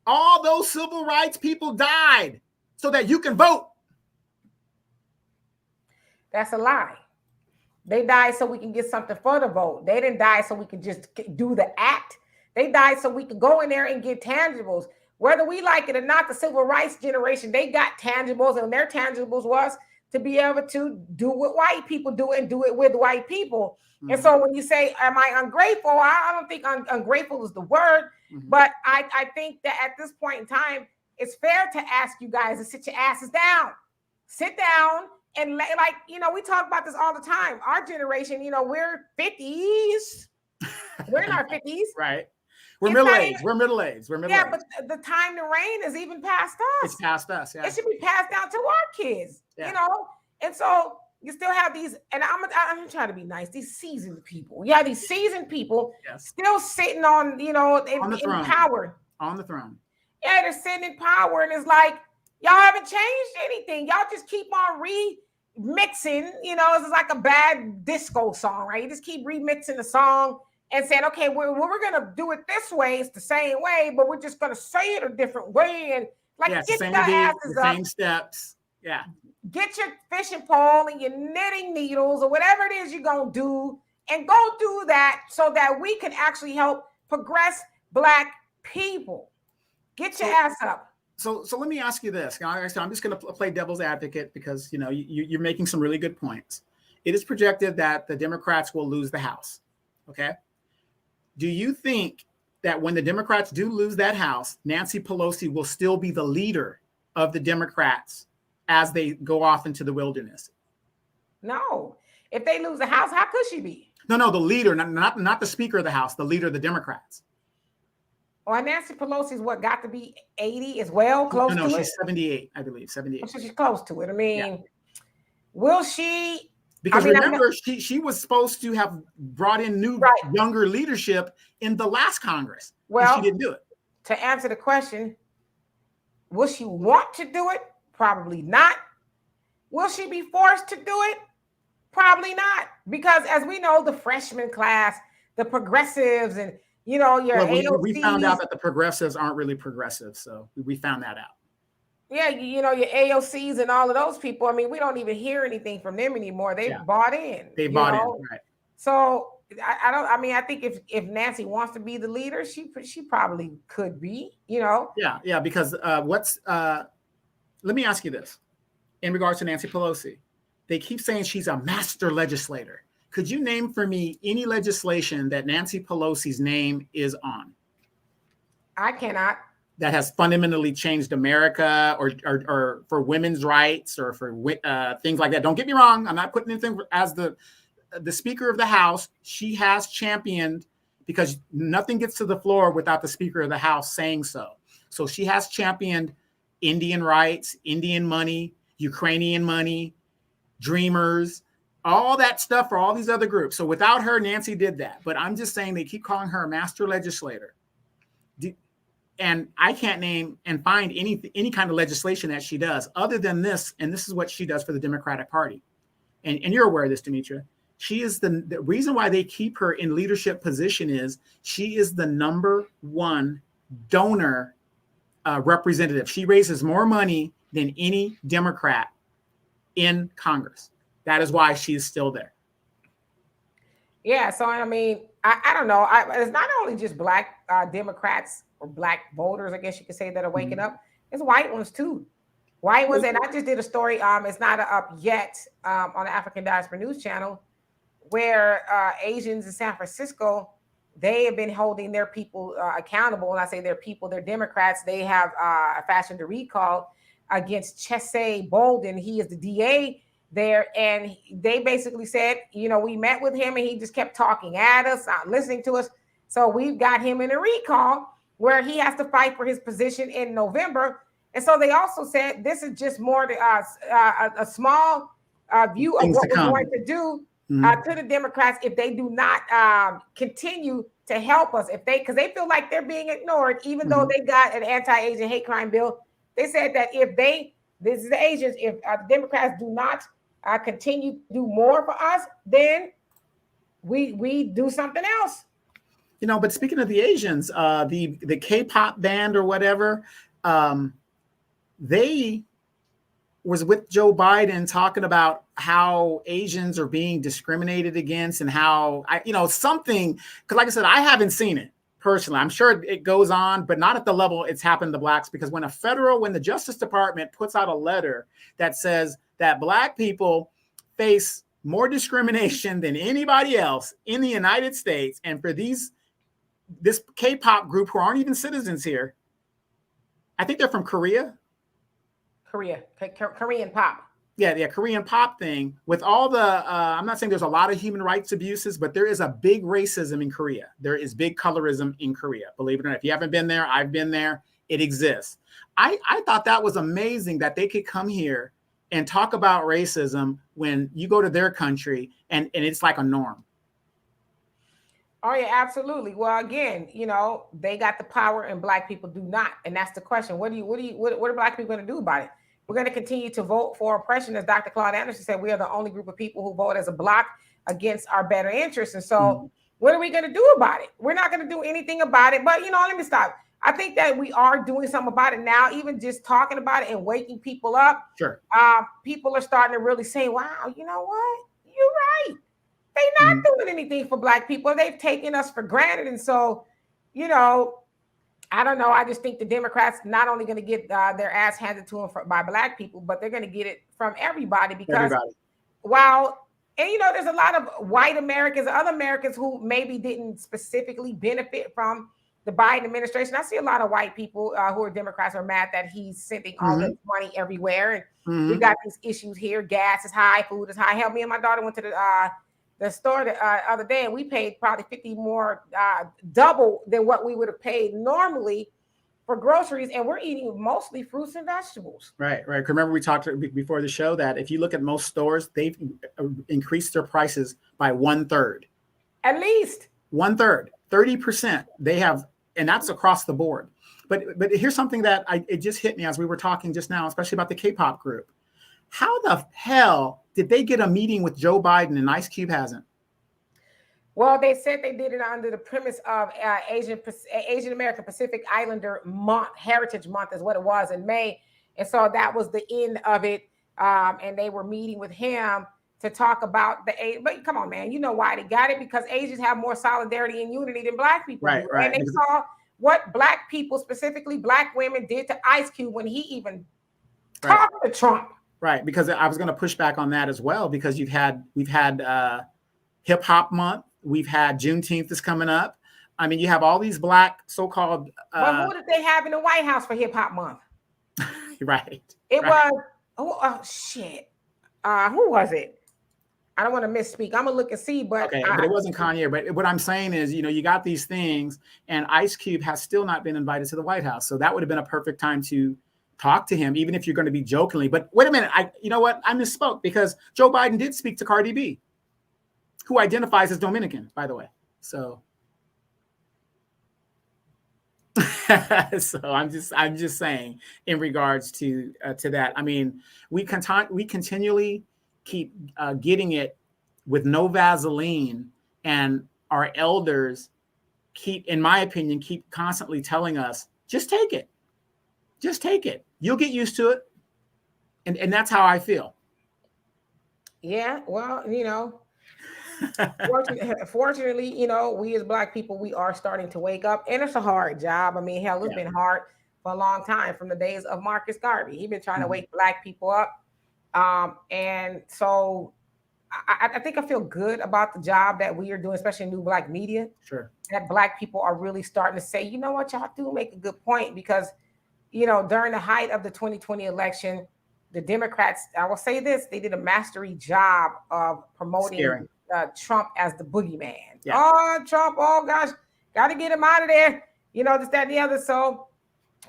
all those civil rights people died so that you can vote. That's a lie. They died so we can get something for the vote. They didn't die so we could just do the act. They died so we could go in there and get tangibles. Whether we like it or not, the civil rights generation, they got tangibles, and their tangibles was to be able to do what white people do and do it with white people. Mm-hmm. And so when you say, am I ungrateful? I don't think ungrateful is the word, mm-hmm. but I think that at this point in time, it's fair to ask you guys to sit your asses down. Sit down and we talk about this all the time. Our generation, we're 50s. We're in our 50s. Right. We're middle-aged. Yeah, but the time to reign is even past us. It's past us, yeah. It should be passed down to our kids, And so you still have these, and I'm trying to be nice, these seasoned people. Yeah, these seasoned people still sitting on, in power. On the throne. Yeah, they're sitting in power, and it's like, y'all haven't changed anything. Y'all just keep on remixing, it's like a bad disco song, right? You just keep remixing the song and saying, okay, we're going to do it this way. It's the same way, but we're just going to say it a different way. And get your asses up. Same steps. Yeah. Get your fishing pole and your knitting needles or whatever it is you're going to do, and go do that so that we can actually help progress Black people. Get your ass up. So let me ask you this. I'm just going to play devil's advocate because, you're making some really good points. It is projected that the Democrats will lose the House. Okay. Do you think that when the Democrats do lose that House, Nancy Pelosi will still be the leader of the Democrats as they go off into the wilderness? No. If they lose the House, how could she be? No, the leader, not the Speaker of the House, the leader of the Democrats. Well, Nancy Pelosi's got to be 80 as well, close to it? No, she's 78, I believe, 78. So she's close to it. I mean, will she... Because remember, she was supposed to have brought in younger leadership in the last Congress. Well, she didn't do it. To answer the question, will she want to do it? Probably not. Will she be forced to do it? Probably not. Because as we know, the freshman class, the progressives, and AOCs. We found out that the progressives aren't really progressive. So we found that out. Yeah, your AOCs and all of those people. I mean, we don't even hear anything from them anymore. They've bought in. They bought in, right? So I think if Nancy wants to be the leader, she probably could be. Yeah. Because let me ask you this: in regards to Nancy Pelosi, they keep saying she's a master legislator. could you name for me any legislation that Nancy Pelosi's name is on? I cannot. That has fundamentally changed America, or for women's rights, or for things like that. Don't get me wrong. I'm not putting anything as the Speaker of the House. She has championed, because nothing gets to the floor without the Speaker of the House saying so. So she has championed Indian rights, Indian money, Ukrainian money, Dreamers, all that stuff for all these other groups. So without her, Nancy did that. But I'm just saying, they keep calling her a master legislator. And I can't name and find any kind of legislation that she does other than this. And this is what she does for the Democratic Party. And you're aware of this, Demetria. She is the reason why they keep her in leadership position is she is the #1 donor representative. She raises more money than any Democrat in Congress. That is why she's still there. Yeah. So, I mean, I don't know. It's not only just Black Democrats or Black voters, I guess you could say, that are waking up. It's white ones too. White ones. And I just did a story. It's not up yet on the African Diaspora News Channel, where Asians in San Francisco, they have been holding their people accountable. When I say their people, they're Democrats. They have fashioned a recall against Chesay Bolden. He is the DA there. And they basically said, we met with him and he just kept talking at us, not listening to us. So we've got him in a recall where he has to fight for his position in November. And so they also said this is just more a small view of what we're going to do to the Democrats if they do not continue to help us. Because they feel like they're being ignored, even though they got an anti-Asian hate crime bill. They said that this is the Asians, if Democrats do not continue to do more for us, then we do something else. But speaking of the Asians, the K-pop band or whatever, they was with Joe Biden talking about how Asians are being discriminated against and how, something, because like I said, I haven't seen it personally. I'm sure it goes on, but not at the level it's happened to Blacks, because when the Justice Department puts out a letter that says that Black people face more discrimination than anybody else in the United States, and for this K-pop group who aren't even citizens here, I think they're from Korean pop. Yeah, Korean pop thing with all the, I'm not saying there's a lot of human rights abuses, but there is a big racism in Korea. There is big colorism in Korea. Believe it or not, if you haven't been there, I've been there. It exists. I thought that was amazing that they could come here and talk about racism when you go to their country and it's like a norm. Oh yeah, absolutely. Well, again, they got the power and Black people do not. And that's the question. What are Black people going to do about it? We're going to continue to vote for oppression. As Dr. Claude Anderson said, we are the only group of people who vote as a bloc against our better interests. And so what are we going to do about it? We're not going to do anything about it. But, let me stop. I think that we are doing something about it now, even just talking about it and waking people up. Sure. People are starting to really say, wow, you know what? You're right. They're not doing anything for Black people. They've taken us for granted. And so, I don't know. I just think the Democrats not only going to get their ass handed to them by Black people, but they're going to get it from everybody because there's a lot of white Americans, other Americans who maybe didn't specifically benefit from the Biden administration. I see a lot of white people who are Democrats are mad that he's sending all this money everywhere. And we got these issues here. Gas is high, food is high. Help me and my daughter went to the store the other day, and we paid probably 50 more, double than what we would have paid normally for groceries, and we're eating mostly fruits and vegetables. Right. Remember we talked before the show that if you look at most stores, they've increased their prices by 1/3. At least 1/3, 30%. They have, and that's across the board. But here's something that it just hit me as we were talking just now, especially about the K-pop group. How the hell did they get a meeting with Joe Biden and Ice Cube hasn't? Well, they said they did it under the premise of Asian American Pacific Islander Month, Heritage Month is what it was in May. And so that was the end of it. And they were meeting with him to talk about but come on, man, you know why they got it? Because Asians have more solidarity and unity than Black people. Right. And they saw what Black people, specifically Black women, did to Ice Cube when he even talked to Trump. Right, because I was going to push back on that as well, because we've had Hip Hop Month. We've had Juneteenth is coming up. I mean, you have all these Black so-called. But who did they have in the White House for Hip Hop Month? Right. It was. Oh shit. Who was it? I don't want to misspeak. I'm gonna look and see, but okay, but it wasn't Kanye. But what I'm saying is, you got these things, and Ice Cube has still not been invited to the White House. So that would have been a perfect time to talk to him, even if you're going to be jokingly. But wait a minute, you know what? I misspoke, because Joe Biden did speak to Cardi B, who identifies as Dominican, by the way. So, so I'm just saying in regards to that. I mean, we continually keep getting it with no Vaseline, and our elders in my opinion, keep constantly telling us, just take it. Just take it. You'll get used to it. And that's how I feel. Yeah, well, fortunately, we as Black people, we are starting to wake up, and it's a hard job. I mean, hell, it's been hard for a long time, from the days of Marcus Garvey. He's been trying to wake Black people up. And so I think I feel good about the job that we are doing, especially in New Black Media. Sure. That Black people are really starting to say, you know what, y'all do make a good point, because, during the height of the 2020 election, the Democrats, I will say this, they did a mastery job of promoting Trump as the boogeyman. Yeah. Oh, Trump, oh gosh, got to get him out of there. This, that, and the other. So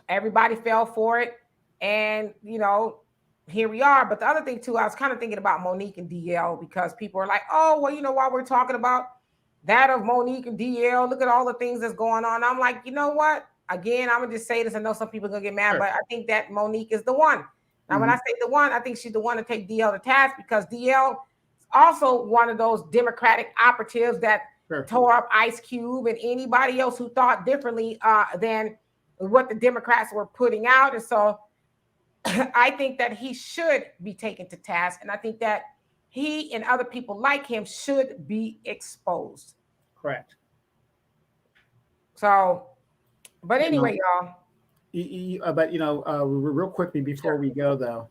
everybody fell for it. And, here we are. But the other thing too, I was kind of thinking about Monique and DL, because people are like, oh, well, while we're talking about that of Monique and DL, look at all the things that's going on. I'm like, you know what? Again, I'm going to just say this. I know some people are going to get mad, but I think that Monique is the one. Now, when I say the one, I think she's the one to take DL to task, because DL is also one of those Democratic operatives that tore up Ice Cube and anybody else who thought differently than what the Democrats were putting out. And so I think that he should be taken to task. And I think that he and other people like him should be exposed. Correct. So, but anyway, y'all. But real quickly before we go though,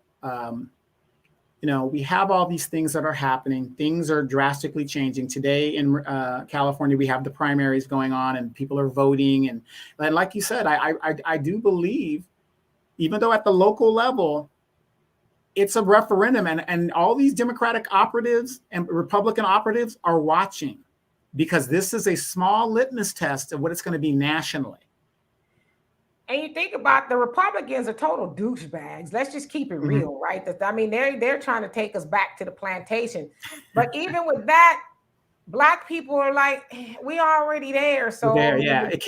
we have all these things that are happening. Things are drastically changing. Today in California, we have the primaries going on, and people are voting. And like you said, I do believe, even though at the local level, it's a referendum, and all these Democratic operatives and Republican operatives are watching, because this is a small litmus test of what it's going to be nationally. And you think about, the Republicans are total douchebags. Let's just keep it real, right? I mean, they're trying to take us back to the plantation. But even with that, Black people are like, we already there. So yeah, it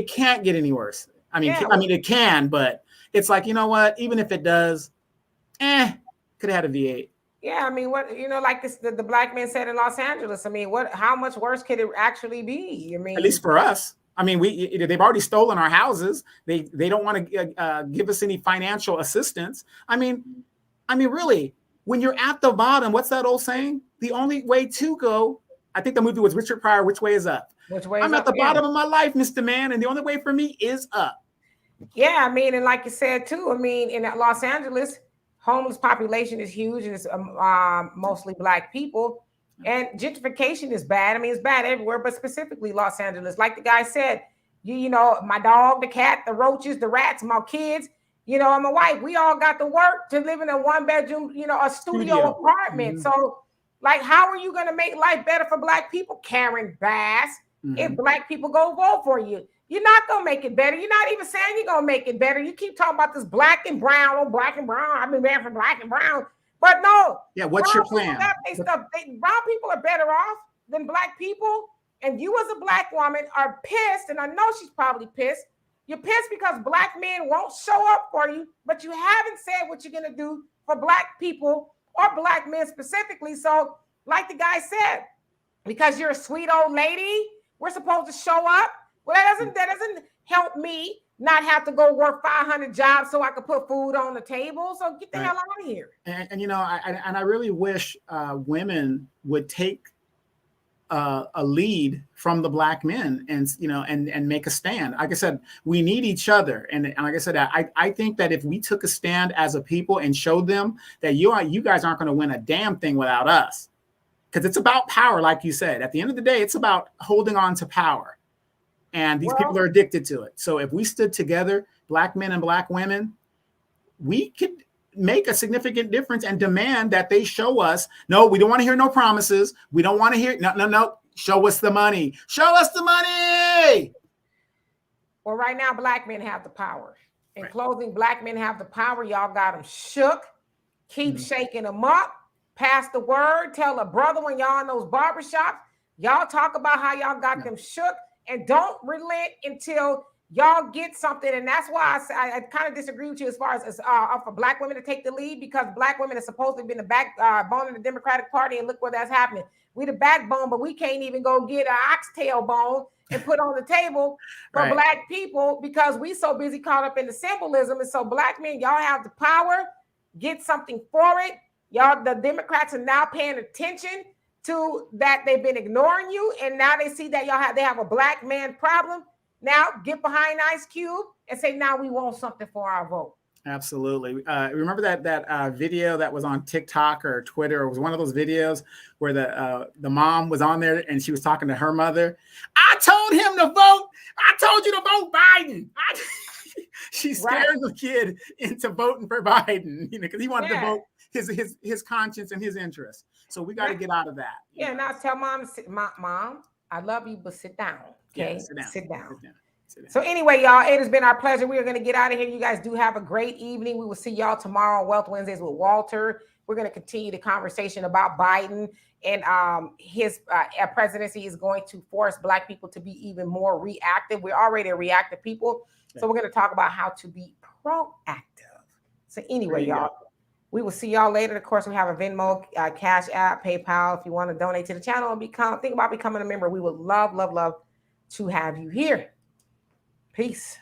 can't get any worse. I mean, it can, but it's like, you know what? Even if it does, could have had a V8. Yeah, I mean, what, like this, the Black man said in Los Angeles. I mean, how much worse could it actually be? I mean, at least for us. I mean, they've already stolen our houses. They don't want to give us any financial assistance. I mean, really, when you're at the bottom, what's that old saying? The only way to go. I think the movie was Richard Pryor. Which way is up? Which way? I'm at the bottom of my life, Mr. Man, and the only way for me is up. Yeah, I mean, and like you said too, I mean, in Los Angeles, homeless population is huge, and it's mostly Black people. And gentrification is bad. I mean, it's bad everywhere, but specifically Los Angeles. Like the guy said, my dog, the cat, the roaches, the rats, my kids, and my wife, we all got to work to live in a 1-bedroom, a studio apartment. So, like, how are you going to make life better for Black people, Karen Bass, if Black people go vote for you? You're not going to make it better. You're not even saying you're going to make it better. You keep talking about this Black and brown, Black and brown. I've been there for Black and brown. But no. Yeah, what's your plan? Brown people are better off than Black people. And you as a Black woman are pissed, and I know she's probably pissed. You're pissed because Black men won't show up for you, but you haven't said what you're going to do for Black people or Black men specifically. So, like the guy said, because you're a sweet old lady, we're supposed to show up. Well, that doesn't help me not have to go work 500 jobs so I could put food on the table. So get the hell out of here. And I really wish women would take a lead from the Black men, and make a stand. Like I said, we need each other. And like I said, I think that if we took a stand as a people and showed them that you guys aren't going to win a damn thing without us, because it's about power, like you said. At the end of the day, it's about holding on to power. And these people are addicted to it. So if we stood together, Black men and Black women, we could make a significant difference and demand that they show us, no, we don't want to hear no promises. We don't want to hear, no. Show us the money. Show us the money. Well, right now, Black men have the power. In closing, Black men have the power. Y'all got them shook. Keep shaking them up. Pass the word. Tell a brother when y'all in those barbershops, y'all talk about how y'all got them shook, and don't relent until y'all get something. And that's why I kind of disagree with you as far as for Black women to take the lead, because Black women are supposed to be the backbone of the Democratic Party, and look where that's happening. We the backbone, but we can't even go get an oxtail bone and put on the table for Black people because we so busy caught up in the symbolism. And so Black men, y'all have the power. Get something for it. Y'all, the Democrats are now paying attention to that. They've been ignoring you, and now they see that they have a Black man problem. Now get behind Ice Cube and say, now we want something for our vote. Absolutely. Remember that video that was on TikTok or Twitter? It was one of those videos where the mom was on there and she was talking to her mother. I told him to vote. I told you to vote Biden. She scared the kid into voting for Biden, because he wanted to vote his conscience and his interests. So we got to get out of that. Yeah, now tell mom, Mom, I love you, but sit down. Okay, sit down. So anyway, y'all, it has been our pleasure. We are going to get out of here. You guys do have a great evening. We will see y'all tomorrow on Wealth Wednesdays with Walter. We're going to continue the conversation about Biden and his presidency is going to force Black people to be even more reactive. We're already reactive people. So we're going to talk about how to be proactive. So anyway, y'all, we will see y'all later. Of course, we have a Venmo, Cash App, PayPal. If you want to donate to the channel and think about becoming a member, we would love to have you here. Peace.